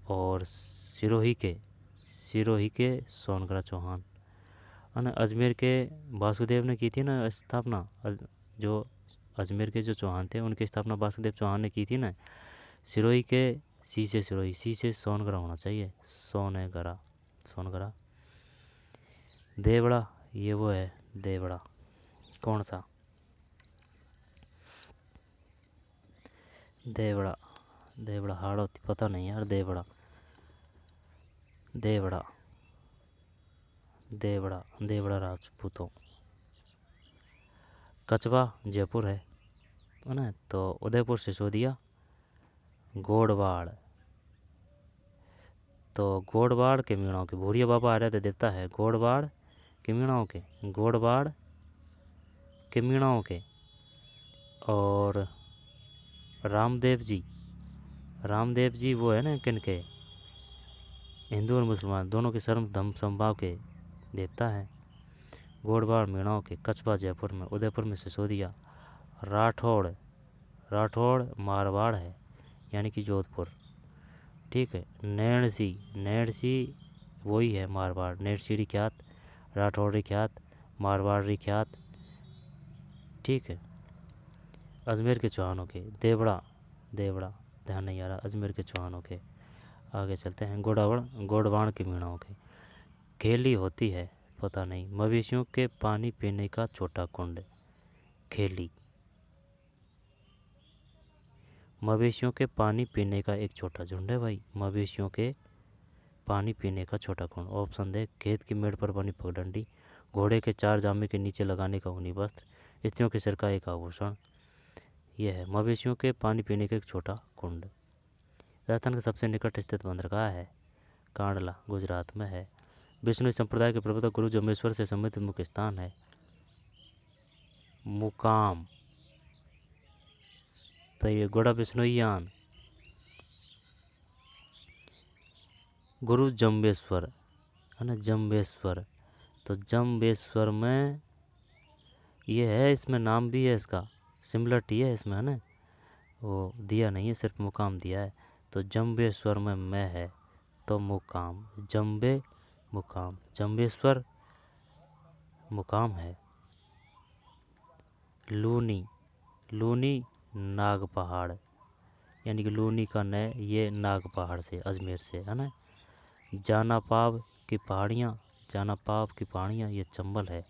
और सिरोही के सोनगढ़ चौहान। और अजमेर के वासुदेव ने की थी ना स्थापना, जो अजमेर के जो चौहान थे उनकी स्थापना वासुदेव चौहान ने की थी ना। सिरोही के सिरोही, से सोनगढ़ होना चाहिए, सोनगढ़ा। देवड़ा ये वो है, देवड़ा कौन सा? देवड़ा हाड़ौती, पता नहीं यार। देवड़ा राजपूतों। कचबा जयपुर है ना, तो उदयपुर सिसोदिया गोड़वाड़। तो गोड़वाड़ के मीणाओं के, भूरिया बाबा आराध्य देवता है गोड़वाड़ के मीणाओं के, गोड़वाड़ के मीणाओं के। और रामदेव जी वो है ना किनके? हिंदू और मुसलमान दोनों के सर्व धर्म समभाव के देवता हैं। गोड़वाड़ मीणाओं के, कछबा जयपुर में, उदयपुर में सिसोदिया। राठौड़ मारवाड़ है, यानी कि जोधपुर, ठीक है। नैणसी वही है मारवाड़, नेड़सीरी ख्यात, राठौड़ी ख्यात, मारवाड़ी ख्यात, ठीक है। अजमेर के चौहानों के, देवड़ा ध्यान नहीं आ रहा, अजमेर के चौहानों के। आगे चलते हैं। गोड़वाण के मीणाओं के। खेली होती है, पता नहीं। मवेशियों के पानी पीने का छोटा कुंड, खेली। मवेशियों के पानी पीने का एक छोटा झुंड है भाई, मवेशियों के पानी पीने का छोटा कुंड। ऑप्शन दे, खेत की मेड़ पर बनी पगडंडी, घोड़े के 4 जामे के नीचे लगाने का ऊनी वस्त्र, स्त्रियों के सिर का एक आभूषण। ये है मवेशियों के पानी पीने का एक छोटा कुंड। राजस्थान का सबसे निकट स्थित बंदरगाह है कांडला, गुजरात में है। विष्णु संप्रदाय के प्रवर्तक गुरु जम्बेश्वर से संबंधित मुख्य स्थान है मुकाम। तो ये गोड़ा बिश्नोईयान गुरु जम्बेश्वर है ना, जम्बेश्वर। तो जम्बेश्वर में ये है, इसमें नाम भी है इसका, सिमिलरिटी है इसमें है ना, वो दिया नहीं है, सिर्फ मुकाम दिया है। तो जम्बेश्वर में मैं है तो मुकाम, जम्बे मुकाम, जम्बेश्वर मुकाम है। लूनी, लूनी नाग पहाड़, यानी कि लूनी का नए ये नाग पहाड़ से, अजमेर से है ना। जानापाव की पहाड़ियाँ, जानापाव की पहाड़ियाँ ये चंबल है।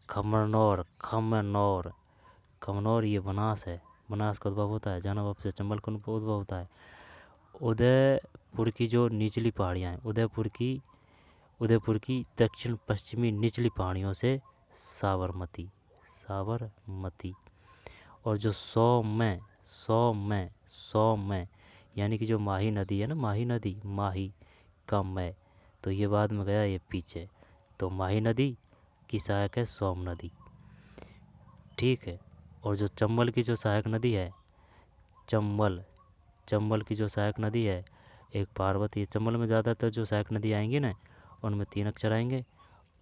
खमरनौर, खमनौर, खमनौर ये बनास है, बनास का उद्भव होता है, जानापाव से चंबल का उद्भव होता है। उदयपुर की जो निचली पहाड़ियाँ हैं, उदयपुर की दक्षिण पश्चिमी निचली पहाड़ियों से साबरमती, साबरमती। और जो सौ में यानी कि जो माही नदी है ना, माही नदी, माही का मैं, तो ये बाद में गया ये पीछे, तो माही नदी की सहायक है सोम नदी, ठीक है। और जो चंबल की जो सहायक नदी है, चंबल की जो सहायक नदी है एक पार्वती। चंबल में ज़्यादातर जो सहायक नदी आएंगी ना, उनमें 3 अक्षर आएंगे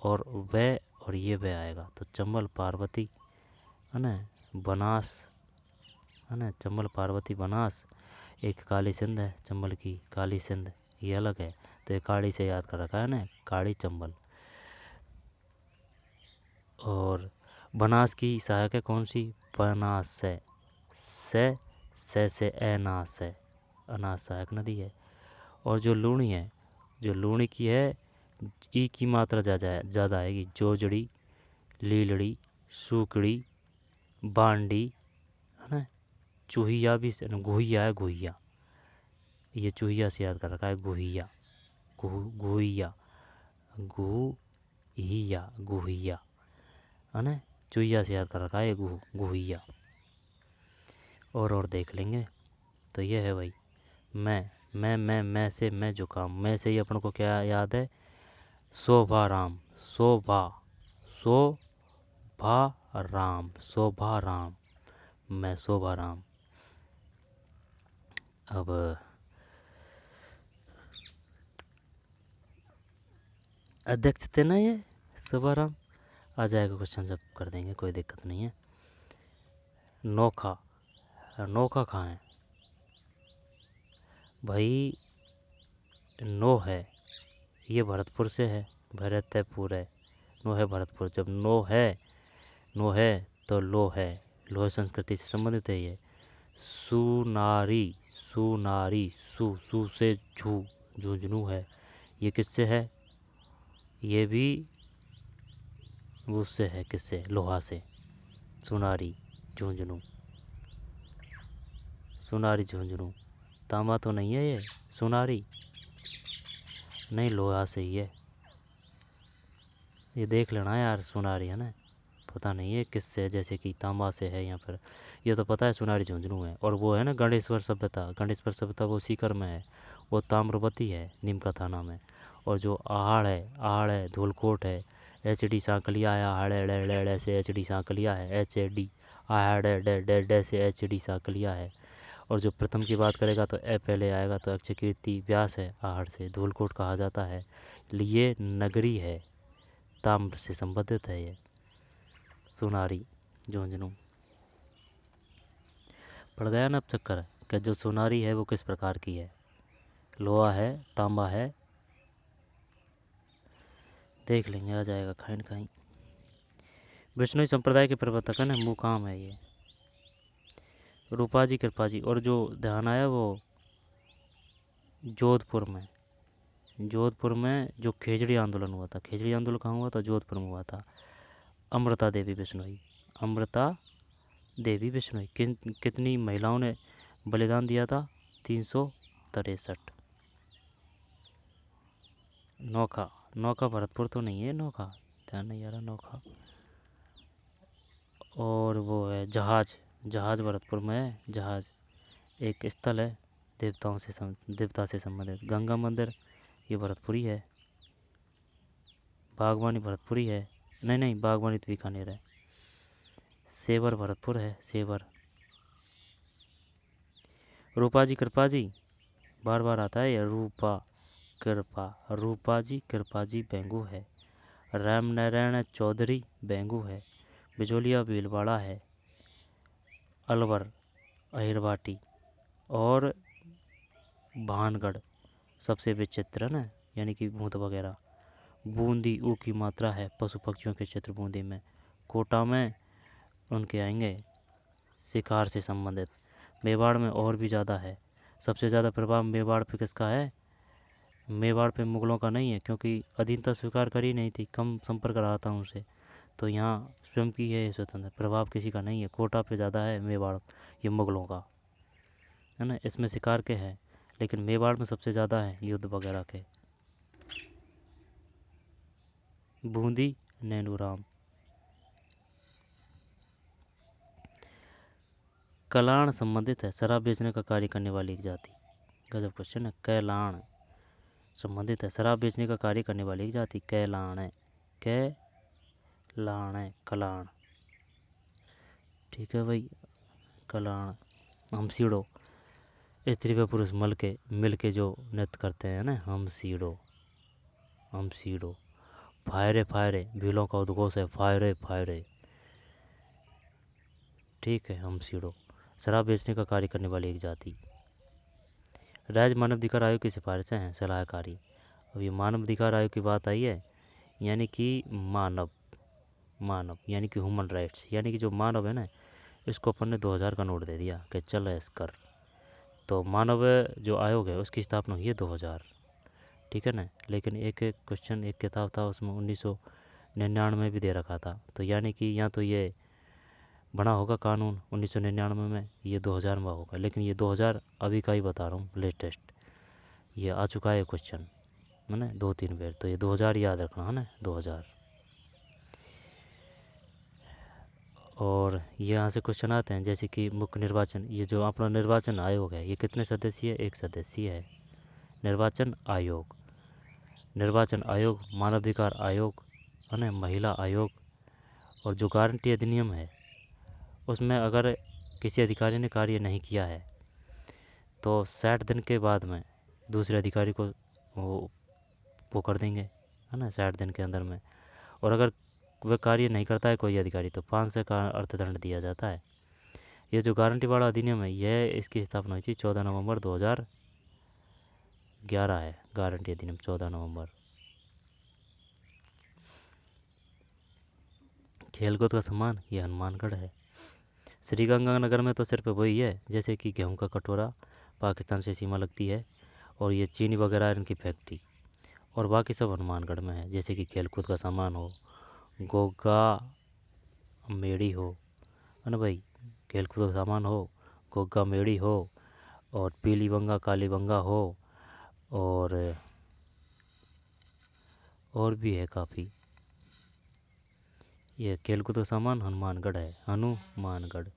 और वह और ये वह आएगा, तो चंबल पार्वती है ना, बनास है ना, चंबल पार्वती बनास। एक काली सिंध है चंबल की, काली सिंध ये अलग है, तो ये काली से याद कर रखा है ना, काली चंबल। और बनास की सहायक है कौन सी, बनास से एनास है, अनास सहायक नदी है। और जो लूणी है, जो लूणी की है ई की मात्रा ज़्यादा आएगी, जोजड़ी, लीलड़ी, सूकड़ी, बांडी है ना। चूहिया भी गुहिया है, गुहिया, ये चूहिया से याद कर रखा है, गुहिया, गुहिया, गुहिया, गुहिया है ना, चूहिया से याद कर रखा है गुहिया। और देख लेंगे। तो ये है भाई मैं से मैं जुकाम, मैं से ही अपन को क्या याद है, शोभा राम, शोभा राम, मैं शोभा राम। अब अध्यक्ष थे ना ये शोभा राम, आ जाएगा क्वेश्चन जब कर देंगे, कोई दिक्कत नहीं है। नोखा, नोखा कहाँ है भाई, नो है ये भरतपुर से है, भरतपुर है, नो है भरतपुर। जब नो है तो लो है, लोह संस्कृति से संबंधित है ये। सुनारी, सुनारी, सू से झुंझुनू है, ये किससे है, ये भी उससे है, किससे, लोहा से। सुनारी झुंझुनू, सुनारी झुंझुनू, तांबा तो नहीं है ये, सुनारी नहीं, लोहा से ही है, ये देख लेना यार, सुनारी है ना, पता नहीं है किससे है, जैसे कि तांबा से है या फिर, ये तो पता है सुनारी झुंझुनू है। और वो है ना गणेश्वर सभ्यता, गणेश्वर सभ्यता वो सीकर में है, वो ताम्रवती है नीमका थाना में। और जो आहड़ है धूलकोट है, एच डी सांकलिया है, आहड़ है से एच डी सांकलिया है, H A D, Ahar day से एच डी सांकलिया है। और जो प्रथम की बात करेगा तो ए पहले आएगा, तो अक्षय कीर्ति व्यास है, आहड़ से धूलकोट कहा जाता है। ये नगरी है, ताम्र से संबंधित है ये सुनारी झुंझुनू। पड़ गया ना अब चक्कर कि जो सुनारी है वो किस प्रकार की है, लोहा है, तांबा है, देख लेंगे, आ जाएगा कहीं कहीं। विष्णु संप्रदाय के प्रवर्तक है ना, मुकाम है ये, रूपा जी कृपा जी। और जो ध्यान आया वो जोधपुर में जो खेजड़ी आंदोलन हुआ था, खेजड़ी आंदोलन कहाँ हुआ था, जोधपुर में हुआ था। अमृता देवी बिश्नोई, अमृता देवी बिश्नोई, कितनी महिलाओं ने बलिदान दिया था, 363। नोखा, नौका भरतपुर तो नहीं है, नोखा ध्यान नहीं आ रहा, नोखा। और वो है जहाज, जहाज भरतपुर में है, जहाज एक स्थल है देवता से संबंधित। गंगा मंदिर ये भरतपुरी है। बागवानी भरतपुरी है, नहीं बागवानी तो बीकानेर है। सेवर भरतपुर है, सेवर। रूपा जी कृपा जी बार बार आता है, ये रूपा कृपा जी बेंगू है। राम नारायण चौधरी बेंगू है। बिजोलिया भीलवाड़ा है। अलवर अहिरवाटी और भानगढ़ सबसे विचित्र है ना, यानी कि भूत वगैरह। बूंदी ऊ की मात्रा है, पशु पक्षियों के क्षेत्र बूंदी में। कोटा में उनके आएंगे शिकार से संबंधित। मेवाड़ में और भी ज़्यादा है। सबसे ज़्यादा प्रभाव मेवाड़ पे किसका है? मेवाड़ पे मुगलों का नहीं है, क्योंकि अधीनता स्वीकार करी नहीं थी, कम संपर्क रहा था उनसे। तो यहाँ स्वयं की है स्वतंत्र, प्रभाव किसी का नहीं है। कोटा पे ज़्यादा है मेवाड़, ये मुगलों का है ना। इसमें शिकार के हैं, लेकिन मेवाड़ में सबसे ज़्यादा है युद्ध वगैरह के। बूंदी नैनूराम। कलाण संबंधित है, शराब बेचने का कार्य करने वाली एक जाति। गजब क्वेश्चन है। कैलाण संबंधित है, शराब बेचने का कार्य करने वाली एक जाति। कैलाण है, कैलाण है, कलाण। ठीक है भाई, कलाण। हमसीड़ो, स्त्री व पुरुष मिल के जो नृत्य करते हैं ना, हमसीड़ो। हमसीड़ो। फायरे फायरे, भीलों का उद्घोष है, फायरे फायरे। ठीक है, हमसीड़ो, शराब बेचने का कार्य करने वाली एक जाति। राज्य मानवाधिकार आयोग की सिफारिशें हैं सलाहकारी। अब ये मानवाधिकार आयोग की बात आई है, यानी कि मानव यानी कि ह्यूमन राइट्स, यानी कि जो मानव है ना, इसको अपन ने 2000 का नोट दे दिया कि चल ऐस कर। तो मानव जो आयोग है उसकी स्थापना हुई है 2000। ठीक है ना। लेकिन एक एक क्वेश्चन, एक किताब था उसमें 1999 भी दे रखा था। तो यानी कि या तो ये बना होगा कानून 1999 में, ये 2000 में होगा। लेकिन ये 2000 अभी का ही बता रहा हूँ, लेटेस्ट ये आ चुका है क्वेश्चन, है ना, 2-3 बार। तो ये 2000 याद रखना है ना, 2000। और यहाँ से क्वेश्चन आते हैं, जैसे कि मुख्य निर्वाचन, ये जो अपना निर्वाचन आयोग है, ये कितने सदस्यीय है? 1 सदस्यीय है निर्वाचन आयोग। निर्वाचन आयोग, मानवाधिकार आयोग, है ना, महिला आयोग। और जो गारंटी अधिनियम है उसमें अगर किसी अधिकारी ने कार्य नहीं किया है तो 60 दिन के बाद में दूसरे अधिकारी को वो कर देंगे, है ना, 60 दिन के अंदर में। और अगर वह कार्य नहीं करता है कोई अधिकारी तो 500 का अर्थदंड दिया जाता है। ये जो गारंटी वाला अधिनियम है, यह इसकी स्थापना हुई थी 14 नवंबर 2011 है। गारंटी अधिनियम 14 नवंबर। खेलकूद का सम्मान, ये हनुमानगढ़ है। श्रीगंगानगर में तो सिर्फ वही है, जैसे कि गेहूं का कटोरा, पाकिस्तान से सीमा लगती है, और ये चीनी वगैरह इनकी फैक्ट्री। और बाकी सब हनुमानगढ़ में है, जैसे कि खेलकूद का सामान हो, गोगा मेड़ी हो, है ना भाई, खेलकूद का सामान हो, गोगा मेड़ी हो, और पीली बंगा काली बंगा हो, और भी है काफ़ी। ये खेलकूद का सामान हनुमानगढ़ है, हनुमानगढ़।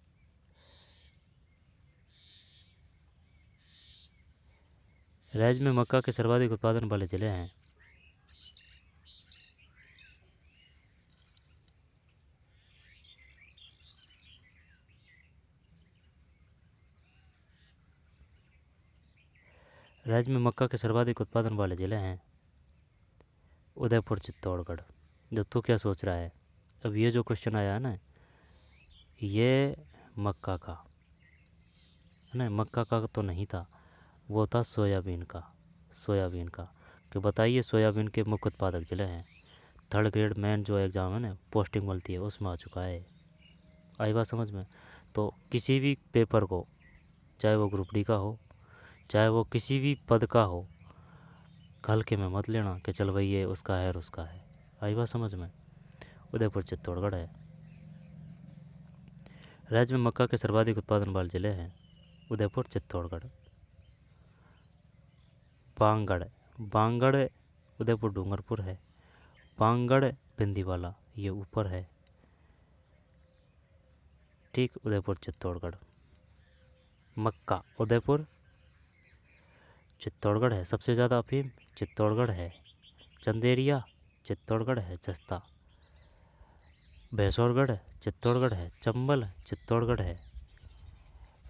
राज्य में मक्का के सर्वाधिक उत्पादन वाले जिले हैं। राज्य में मक्का के सर्वाधिक उत्पादन वाले जिले हैं उदयपुर, चित्तौड़गढ़। जब तू क्या सोच रहा है? अब ये जो क्वेश्चन आया है ना, ये मक्का का है ना, मक्का का तो नहीं था, वो था सोयाबीन का। सोयाबीन का कि बताइए सोयाबीन के मुख्य उत्पादक जिले हैं। थर्ड ग्रेड मेन जो एग्ज़ाम है ना, पोस्टिंग मिलती है, उसमें आ चुका है। आई बात समझ में? तो किसी भी पेपर को, चाहे वो ग्रुप डी का हो, चाहे वो किसी भी पद का हो, हल्के में मत लेना कि चल भाई ये उसका है और उसका है। आई बात समझ में? उदयपुर, चित्तौड़गढ़ है। राज्य में मक्का के सर्वाधिक उत्पादन वाले जिले हैं उदयपुर, चित्तौड़गढ़। बांगड़, बांगड़ उदयपुर डूंगरपुर है। बांगड़ बिंदीवाला ये ऊपर है। ठीक, उदयपुर चित्तौड़गढ़। मक्का उदयपुर चित्तौड़गढ़ है। सबसे ज़्यादा अफीम चित्तौड़गढ़ है। चंदेरिया चित्तौड़गढ़ है। जस्ता भैंसौरगढ़ चित्तौड़गढ़ है। चंबल चित्तौड़गढ़ है।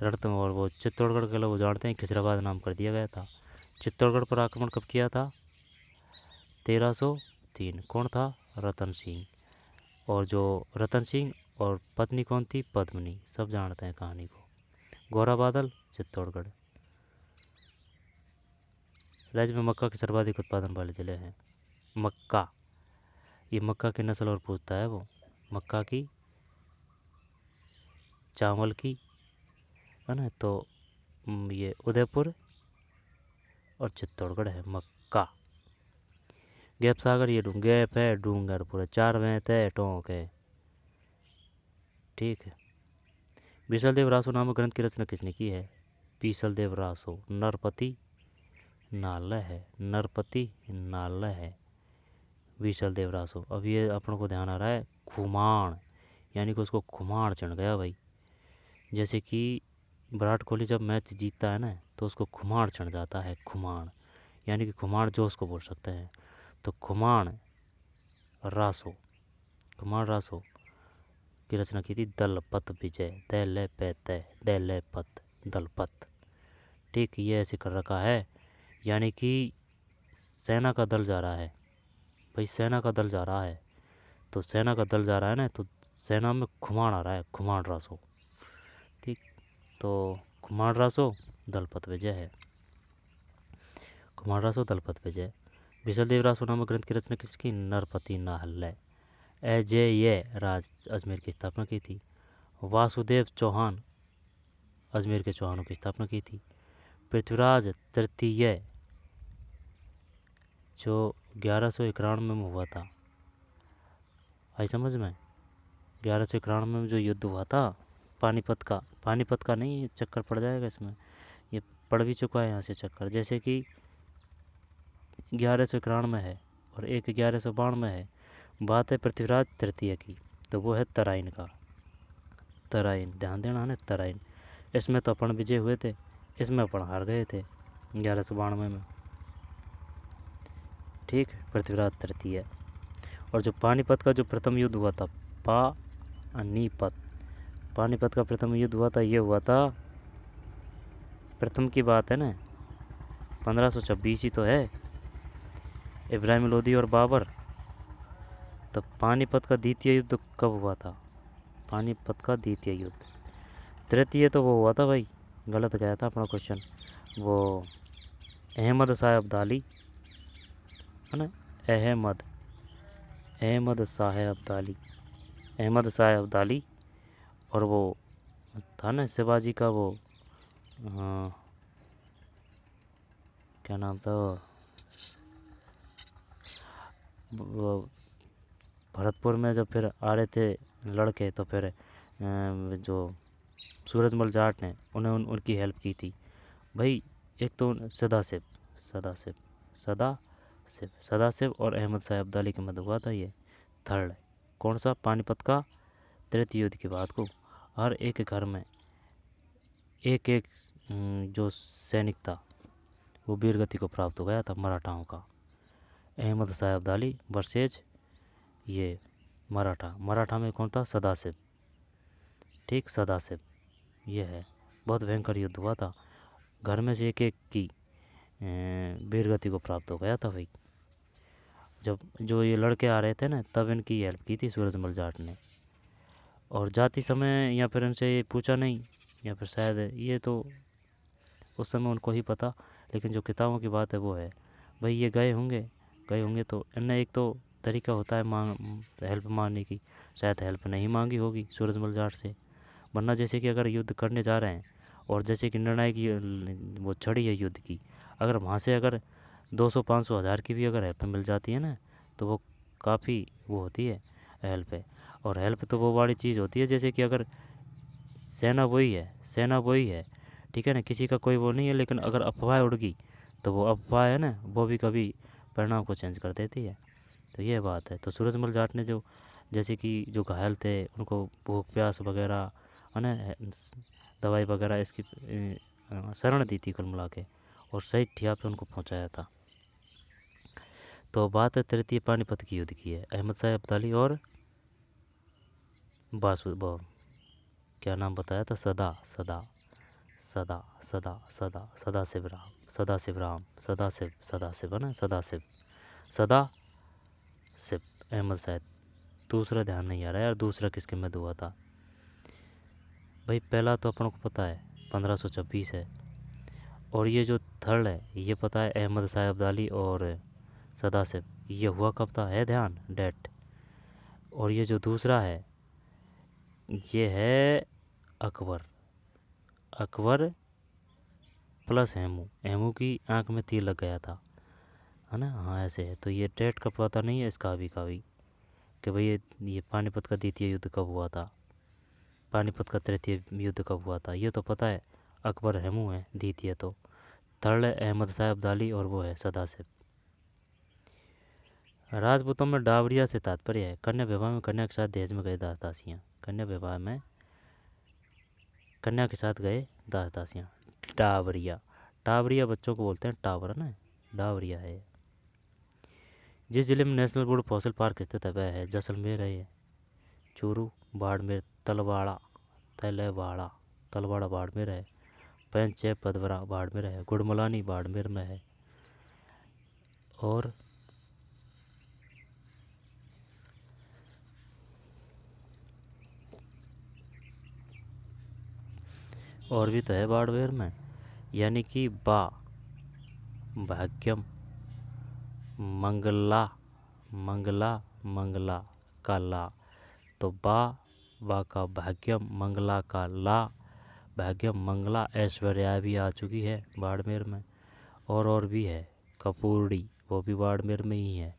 रणथंभ, और वो चित्तौड़गढ़ के लोग जानते हैं खिजराबाद नाम कर दिया गया था। चित्तौड़गढ़ पर आक्रमण कब किया था? 1303। कौन था? रतन सिंह। और जो रतन सिंह और पत्नी कौन थी? पद्मिनी। सब जानते हैं कहानी को। गौरा बादल चित्तौड़गढ़। राज्य में मक्का के सर्वाधिक उत्पादन वाले जिले हैं। मक्का, ये मक्का की नस्ल और पूछता है वो। मक्का की, चावल की, है ना। तो ये उदयपुर और चित्तौड़गढ़ है मक्का। गैप सागर, ये गैप है डूंगरपुर। 4 वें तय टोंक है। ठीक है। बीसल देव रासो नामक ग्रंथ की रचना किसने की है? बीसल देव रासो नरपति नालय है। नरपति नालय है बीसल देव रासो। अब ये अपन को ध्यान आ रहा है खुमाण, यानी कि उसको खुमाण चढ़ गया भाई। जैसे कि विराट कोहली जब मैच जीतता है ना तो उसको खुमाण चढ़ जाता है। खुमाण यानी कि खुमाण जोश को बोल सकते हैं। तो खुमाण रासो, खुमाण रासो की रचना की थी दलपत विजय। दैल पैत दैलपत दलपत। ठीक, ये ऐसे कर रखा है, यानी कि सेना का दल जा रहा है भाई। सेना का दल जा रहा है, तो सेना का दल जा रहा है ना, तो सेना में खुमाण आ रहा है। खुमाण रासो। ठीक, तो खुमाण रासो दलपत विजय है। खुमाण रासो दलपत विजय। विशल देव रासो नामक ग्रंथ की रचना किसकी? नरपति नाहल्य। अजय राज अजमेर की स्थापना की थी। वासुदेव चौहान अजमेर के चौहानों की स्थापना की थी। पृथ्वीराज तृतीय जो 1191 में हुआ था, आई समझ में? 1191 में जो युद्ध हुआ था पानीपत का, पानीपत का नहीं, चक्कर पड़ जाएगा इसमें, ये पड़ भी चुका है यहाँ से चक्कर। जैसे कि 1191 में है और एक 1192 में है। बात है पृथ्वीराज तृतीय की, तो वो है तराइन का। तराइन, ध्यान देना है ना, तराइन। इसमें तो अपन विजय हुए थे, इसमें अपन हार गए थे 1192 में। ठीक, पृथ्वीराज तृतीय। और जो पानीपत का जो प्रथम युद्ध हुआ था, पानीपत, पानीपत का प्रथम युद्ध हुआ था, ये हुआ था, प्रथम की बात है ना, 1526 ही तो है, इब्राहिम लोदी और बाबर। तब पानीपत का द्वितीय युद्ध कब हुआ था? पानीपत का द्वितीय युद्ध। तृतीय तो वो हुआ था भाई, गलत गया था अपना क्वेश्चन, वो अहमद शाह अब्दाली, है ना। अहमद शाह अब्दाली, अहमद शाह अब्दाली। और वो था ना शिवाजी का वो, क्या नाम था वो, भरतपुर में जब फिर आ रहे थे लड़के, तो फिर जो सूरजमल जाट ने उन्हें उनकी हेल्प की थी भाई। एक तो सदाशिव, सदाशिव सदाशिव सदाशिव और अहमद शाह अब्दाली के मध्य हुआ था ये थर्ड। कौन सा? पानीपत का तृतीय युद्ध की बात को। हर एक घर में एक एक जो सैनिक था वो वीरगति को प्राप्त हो गया था मराठाओं का। अहमद शाह अब्दाली वर्सेज ये मराठा। मराठा में कौन था? सदाशिव। ठीक, सदाशिव ये है। बहुत भयंकर युद्ध हुआ था, घर में से एक एक की वीरगति को प्राप्त हो गया था भाई। जब जो ये लड़के आ रहे थे ना, तब इनकी हेल्प की थी सूरजमल जाट ने। और जाती समय या फिर इनसे ये पूछा नहीं, या फिर शायद ये तो उस समय उनको ही पता, लेकिन जो किताबों की बात है वो है भाई। ये गए होंगे तो इनने एक तो तरीका होता है हेल्प मांगने की, शायद हेल्प नहीं मांगी होगी सूरजमल जाट से। वरना जैसे कि अगर युद्ध करने जा रहे हैं और जैसे कि निर्णायक वो छड़ी है युद्ध की, अगर वहाँ से अगर 200 500 हज़ार की भी अगर हेल्प मिल जाती है ना, तो वो काफ़ी वो होती है हेल्प है। और हेल्प तो वो वाली चीज़ होती है जैसे कि अगर सेना वही है, ठीक है ना, किसी का कोई वो नहीं है, लेकिन अगर अफवाह उड़ गई तो वो अफवाह है ना, वो भी कभी परिणाम को चेंज कर देती है। तो ये बात है। तो सूरजमल जाट ने जो जैसे कि जो घायल थे उनको भूख प्यास वगैरह है ना, दवाई वगैरह इसकी शरण दी थी कुल मिला के, और सही ठिया पे उनको पहुंचाया था। तो बात है तृतीय पानीपत की युद्ध की है, अहमद शाह अब्दाली और क्या नाम बताया था, सदा सदा सदा सदा सदा सदाशिव राम, सदाशिव राम, सदाशिव है ना, सदाशिव सदा शिव अहमद शाह। दूसरा ध्यान नहीं आ रहा यार, दूसरा किसके में हुआ था भाई। पहला तो अपन को पता है 1526 है, और ये जो थर्ड है ये पता है अहमद शाह अब्दाली और सदाशिव, ये हुआ कब था, है ध्यान डेट। और ये जो दूसरा है ये है अकबर, अकबर प्लस हेमू, हेमू की आंख में तीर लग गया था, है ना, हाँ ऐसे है। तो ये डेट का पता नहीं है इसका भी कि भाई ये पानीपत का द्वितीय युद्ध कब हुआ था, पानीपत का तृतीय युद्ध कब हुआ था। ये तो पता है अकबर हेमू है द्वितीय, तो थर्ड है अहमद शाह अब्दाली और वो है सदाशिव। राजपूतों में डावरिया से तात्पर्य है कन्या विवाह में कन्या के साथ दहेज में गए दास दासियाँ, कन्या विवाह में कन्या के साथ गए दास दासियाँ। डावरिया, टावरिया बच्चों को बोलते हैं, टावर ना, डावरिया है। जिस जिले में नेशनल वुड फॉसिल पार्क स्थित है वह है जैसलमेर है, चूरू, बाड़मेर, तलवाड़ा, तलवाड़ा तलवाड़ा बाड़मेर है, पेंच पदवरा बाड़मेर है, गुड़मलानी बाड़मेर में है, और भी तो है बाड़मेर में, यानी कि भाग्यम, मंगला, मंगला मंगला का ला, तो बा का भाग्यम, मंगला का ला, भाग्यम मंगला। ऐश्वर्या भी आ चुकी है बाड़मेर में, और भी है कपूरड़ी, वो भी बाड़मेर में ही है।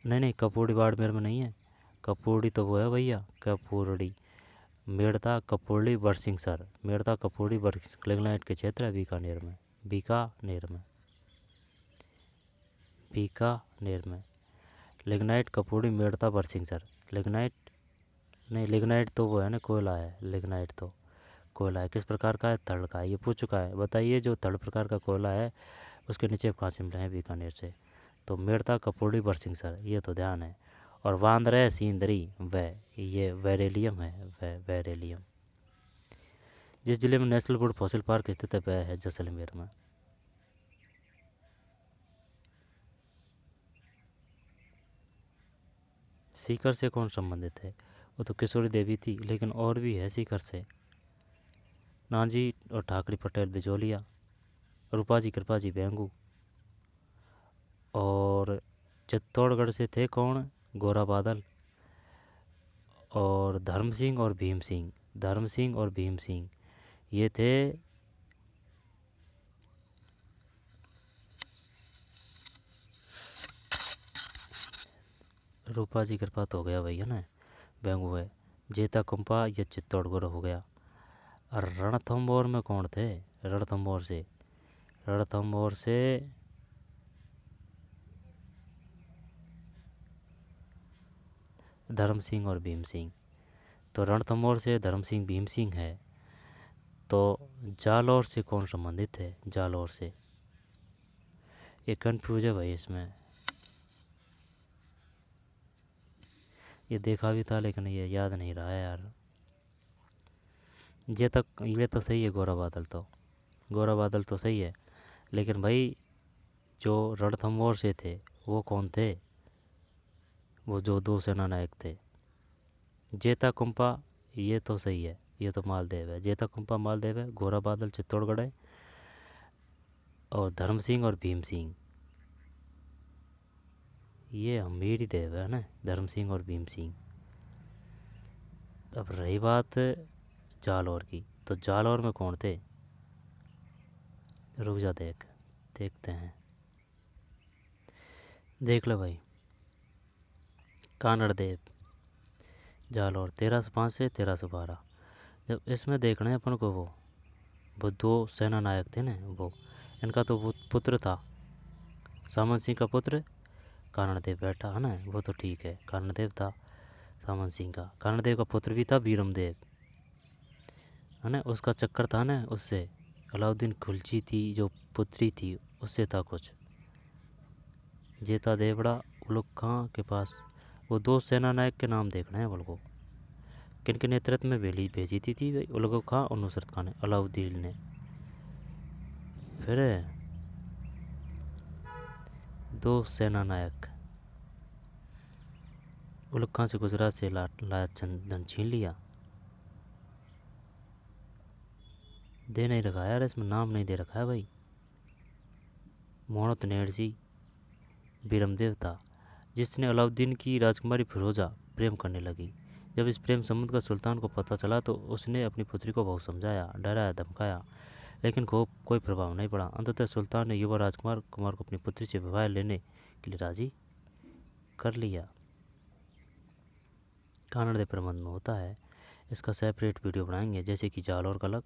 नहीं कपूरड़ी बाड़मेर में नहीं है, कपूरड़ी तो वो है भैया कपूरड़ी, मेड़ता कपूरड़ी बरसिंहसर, मेड़ता कपूरड़ी बरसिंहसर लिग्नाइट के क्षेत्र है बीकानेर में, बीकानेर में, बीकानेर में लिग्नाइट कपूरड़ी मेड़ता बरसिंहसर। लिग्नाइट नहीं, लिग्नाइट तो वो है ना, कोयला है, लिग्नाइट तो कोयला है। किस प्रकार का है, थर्ड का है, ये पूछ चुका है। बताइए जो थर्ड प्रकार का कोयला है उसके नीचे कहाँ से मिले हैं बीकानेर से, तो मेड़ता कपूरड़ी बरसिंहसर, ये तो ध्यान है। और वांद्रे सींदरी ये वेरेलियम है, वेरेलियम। जिस जिले में नेशनल वुड फॉसिल पार्क स्थित है वह है जैसलमेर में। सीकर से कौन संबंधित है, वो तो किशोरी देवी थी, लेकिन और भी है सीकर से, नानजी और ठाकरी पटेल बिजोलिया, रूपाजी कृपाजी बेंगू, और चित्तौड़गढ़ से थे कौन, गोरा बादल, और धर्म सिंह और भीम सिंह, धर्म सिंह और भीम सिंह ये थे रूपा जी कृपा तो हो गया भैया ना, बेंगू है, जेता कुंपा ये चित्तौड़गढ़ हो गया। और रणथंभौर में कौन थे, रणथंभौर से धर्म सिंह और भीम सिंह, तो रणथंभौर से धर्म सिंह भीम सिंह है। तो जालौर से कौन संबंधित है, जालौर से, ये कन्फ्यूज है भाई इसमें, ये देखा भी था लेकिन ये याद नहीं रहा है यार। ये तो सही है, गोरा बादल तो सही है, लेकिन भाई जो रणथंभौर से थे वो कौन थे, वो जो दो सेना नायक थे। जेता कुंपा ये तो सही है, ये तो मालदेव है, जेता कुंपा मालदेव है, गोरा बादल चित्तौड़गढ़ है, और धर्म सिंह और भीम सिंह ये हमीरी देव है ना, धर्म सिंह और भीम सिंह। अब रही बात जालौर की, तो जालौर में कौन थे, रुक जा देखते हैं, देख लो भाई, कानड़ देव, जालौर 1305 से 1312। जब इसमें देखना है अपन को, वो दो सेना नायक थे ना, वो इनका तो वो पुत्र था, सामंत सिंह का पुत्र कानड़देव बैठा है ना, वो तो ठीक है, कानड़देव था सामंत सिंह का, कानड़देव का पुत्र भी था बीरमदेव, है ना, उसका चक्कर था ना उससे, अलाउद्दीन खिलजी थी जो पुत्री थी उससे था कुछ। जेता देवड़ा उलुग खां के पास वो 2 सेना नायक के नाम देखना है बल्कि किन के नेतृत्व में भेजी थी उलुग खां और नुसरत खान ने, अलाउद्दीन ने। फिर 2 सेना नायक उलुग खां से गुजरात से लाया धन छीन लिया। दे नहीं रखा यार, इसमें नाम नहीं दे रखा है भाई। मोहम्मद नेरसी बीरमदेव था जिसने अलाउद्दीन की राजकुमारी फिरोजा प्रेम करने लगी। जब इस प्रेम संबंध का सुल्तान को पता चला तो उसने अपनी पुत्री को बहुत समझाया, डराया, धमकाया, लेकिन कोई प्रभाव नहीं पड़ा। अंततः सुल्तान ने युवा राजकुमार कुमार को अपनी पुत्री से विवाह लेने के लिए राजी कर लिया। कानड़ दे प्रबंध में होता है, इसका सेपरेट वीडियो बनाएंगे, जैसे कि जालौर का अलग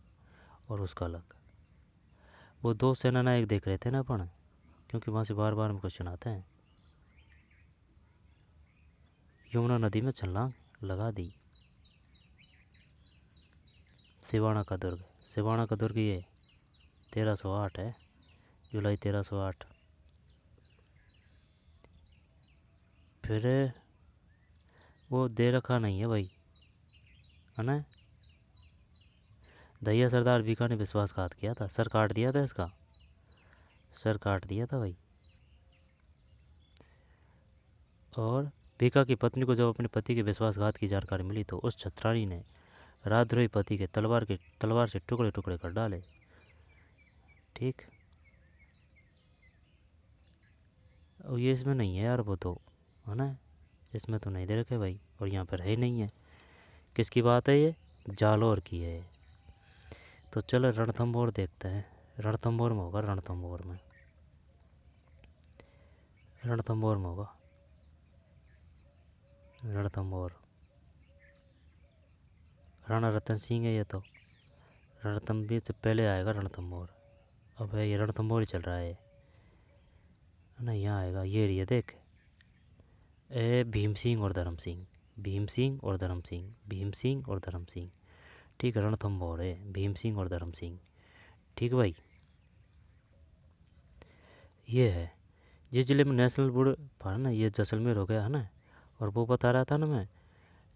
और उसका अलग। वो 2 सेना नायक देख रहे थे ना अपन, क्योंकि वहाँ से बार बार में क्वेश्चन आते हैं। यमुना नदी में छलांग लगा दी। सिवाना का दुर्ग, सिवाना का दुर्ग ये 1308 है, जुलाई 1308। फिर वो दे रखा नहीं है भाई, है ना। दहिया सरदार बीका ने विश्वासघात किया था, सर काट दिया था इसका, सर काट दिया था भाई। और बीका की पत्नी को जब अपने पति के विश्वासघात की जानकारी मिली तो उस छत्रानी ने राजद्रोही पति के तलवार से टुकड़े टुकड़े कर डाले। ठीक, और ये इसमें नहीं है यार, वो तो है ना, इसमें तो नहीं दे रखे भाई, और यहाँ पर है नहीं है। किसकी बात है ये? जालौर की है। तो चलो रणथंभौर देखते हैं, रणथंभौर में होगा, रणथंभौर में, रणथंभौर में होगा, रणथंभौर। राणा रतन सिंह है ये तो, रणथंभौर से पहले आएगा रणथंभौर। अब ये रणथंभौर ही चल रहा है ना, यहाँ आएगा ये रही है देख, ए भीम सिंह और धर्म सिंह, भीम सिंह और धर्म सिंह, भीम सिंह और धर्म सिंह। ठीक है, रणथंभौर है, भीम सिंह और धर्म सिंह। ठीक भाई, ये है जिस जिले में नेशनल वुड है ना, ये जैसलमेर हो गया है ना। और वो बता रहा था ना मैं,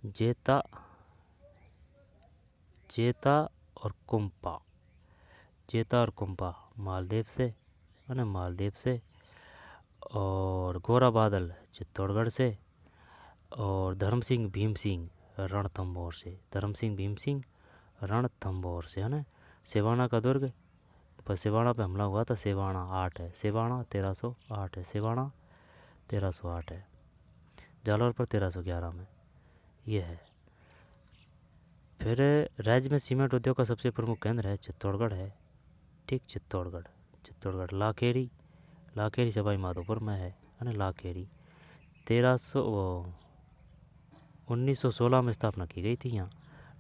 जेता जेता और कुंपा, जेता और कुंपा मालदीव से, है ना, मालदीव से। और गोरा बादल चित्तौड़गढ़ से। और धर्म सिंह भीम सिंह रणथंभौर से, धर्म सिंह भीम सिंह रणथंभौर से, है ना। सिवाना का दुर्ग, पर सिवाना पे हमला हुआ था, सिवाना 8 है, सिवाना 1308 है, सिवाना 1308 है। जालौर पर 1311 में ये है। फिर राज्य में सीमेंट उद्योग का सबसे प्रमुख केंद्र है चित्तौड़गढ़ है। ठीक, चित्तौड़गढ़, चित्तौड़गढ़। लाखेरी, लाखेरी सवाई माधोपुर में है ना, लाखेरी 1916 में स्थापना की गई थी यहाँ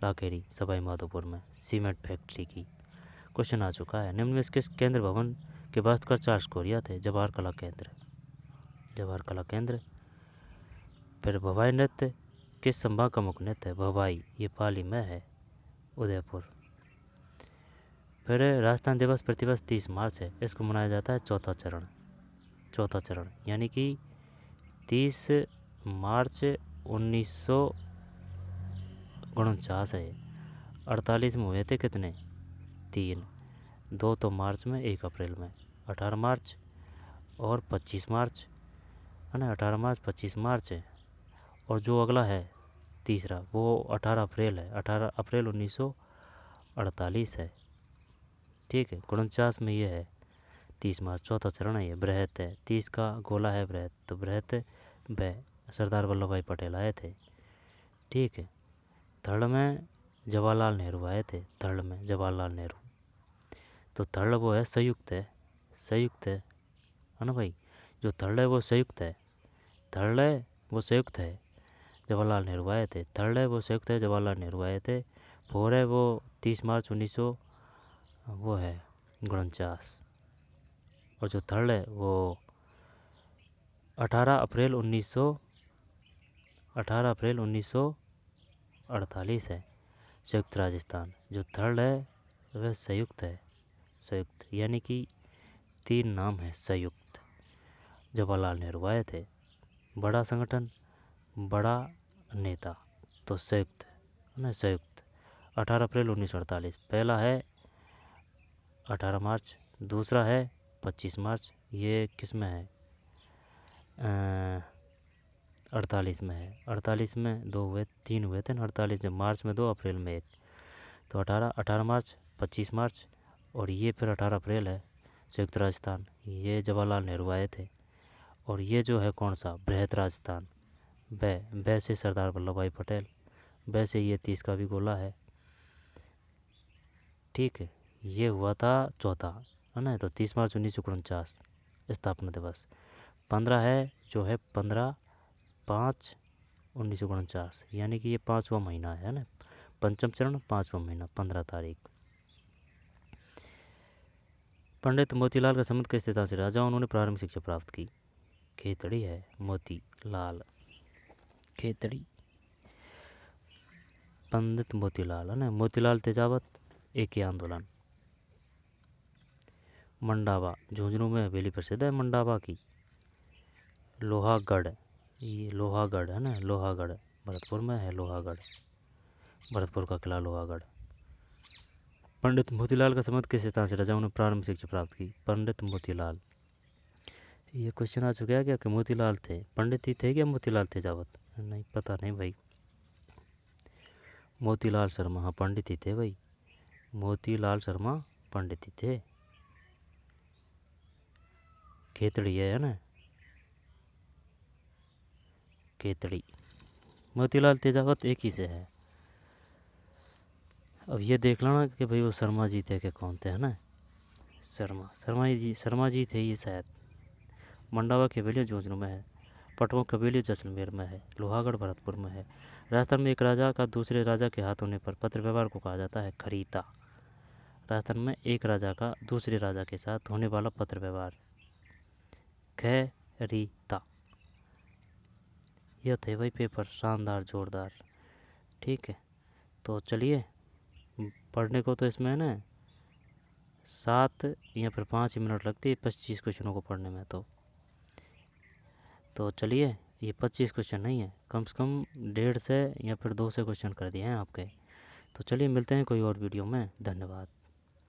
लाखेरी सवाई माधोपुर में सीमेंट फैक्ट्री की। क्वेश्चन आ चुका है, निम्न में किस केंद्र भवन के वास्तुकार चार्ल्स कोरिया थे? जवाहर कला केंद्र, जवाहर कला केंद्र। फिर भवाई नृत्य किस संभाग का मुख्य नृत्य है? भवाई, ये पाली में है, उदयपुर। फिर राजस्थान दिवस प्रतिवर्ष 30 मार्च है, इसको मनाया जाता है चौथा चरण, चौथा चरण, यानी कि 30 मार्च 1949 है। 48 में हुए थे कितने? 3, 2 तो मार्च में, 1 अप्रैल में, 18 मार्च और 25 मार्च, है ना, 18 मार्च 25 मार्च है। और जो अगला है तीसरा वो 18 अप्रैल है, 18 अप्रैल 1948 है। ठीक है, 49 में ये है 30 मार्च, चौथा चरण है, ये बृहत है, 30 का गोला है बृहत, तो बृहत व सरदार वल्लभ भाई पटेल आए थे। ठीक है, थर्ड में जवाहरलाल नेहरू आए थे, थर्ड में जवाहरलाल नेहरू। तो थर्ड वो है संयुक्त है, संयुक्त है ना भाई, जो थर्ड है वो संयुक्त है, थर्ड है वो संयुक्त है, जवाहरलाल नेहरू आए थे। थर्ड है वो संयुक्त है, जवाहरलाल नेहरू आए थे। फोर है वो 30 मार्च 1900 वो है 49। और जो थर्ड है वो 18 अप्रैल 1948 है। संयुक्त राजस्थान। जो थर्ड है वह संयुक्त है, संयुक्त, यानी कि 3 नाम है संयुक्त। जवाहरलाल नेहरू आए थे, बड़ा संगठन, बड़ा नेता, तो संयुक्त है ना, संयुक्त। 18 अप्रैल 1948 पहला है, 18 मार्च दूसरा है, 25 मार्च। ये किस में है? 48 में है। 48 में 2 हुए, 3 हुए थे ना, 48 में, मार्च में 2, अप्रैल में 1, तो 18 मार्च, 25 मार्च, और ये फिर 18 अप्रैल है। संयुक्त राजस्थान, ये जवाहरलाल नेहरू आए थे। और ये जो है कौन सा? बृहत राजस्थान, बै से सरदार वल्लभ भाई पटेल, बै से ये 30 का भी गोला है, ठीक है। ये हुआ था चौथा, है ना, तो 30 मार्च 1949 स्थापना दिवस। 15 है जो है 15/5/1949, यानी कि ये 5वां महीना है ना, पंचम चरण 5वां महीना, 15 तारीख। पंडित मोतीलाल का संबंध किस नेता से रहा जहाँ उन्होंने प्रारंभिक शिक्षा प्राप्त की? खेतड़ी है, मोतीलाल खेतड़ी, पंडित मोतीलाल, है ना। मोतीलाल तेजावत, एक ही आंदोलन। मंडावा, झुंझुनू में हवेली प्रसिद्ध है मंडावा की। लोहागढ़, ये लोहागढ़ है ना, लोहागढ़ भरतपुर में है, लोहागढ़, भरतपुर का किला लोहागढ़। पंडित मोतीलाल का संबंध किस स्थान से रहा जहाँ उन्होंने प्रारंभिक शिक्षा प्राप्त की? पंडित मोतीलाल, ये क्वेश्चन आ चुका है क्या कि मोतीलाल थे, पंडित ही थे क्या मोतीलाल तेजावत? नहीं, पता नहीं भाई। मोतीलाल शर्मा, हाँ पंडित ही थे भाई, मोतीलाल शर्मा पंडित ही थे। खेतड़ी है ना, खेतड़ी। मोतीलाल तेजावत एक ही से है। अब ये देख लेना कि भाई वो शर्मा जी थे कि कौन थे, है ना। शर्मा जी थे ये शायद। मंडावा की हवेली झुंझुनू में है, पटवा की हवेली जैसलमेर में है, लोहागढ़ भरतपुर में है। राजस्थान में एक राजा का दूसरे राजा के हाथ होने पर पत्र व्यवहार को कहा जाता है खरीदा। राजस्थान में एक राजा का दूसरे राजा के साथ होने वाला पत्र व्यवहार खरीदा। यह थे भाई पेपर, शानदार, जोरदार, ठीक है। तो चलिए, पढ़ने को तो इसमें है ना 7 या फिर 5 मिनट लगती है 25 क्वेश्चनों को पढ़ने में। तो चलिए, ये 25 क्वेश्चन नहीं है, कम से कम 1.5 से या फिर 2 से क्वेश्चन कर दिए हैं आपके। तो चलिए मिलते हैं कोई और वीडियो में, धन्यवाद।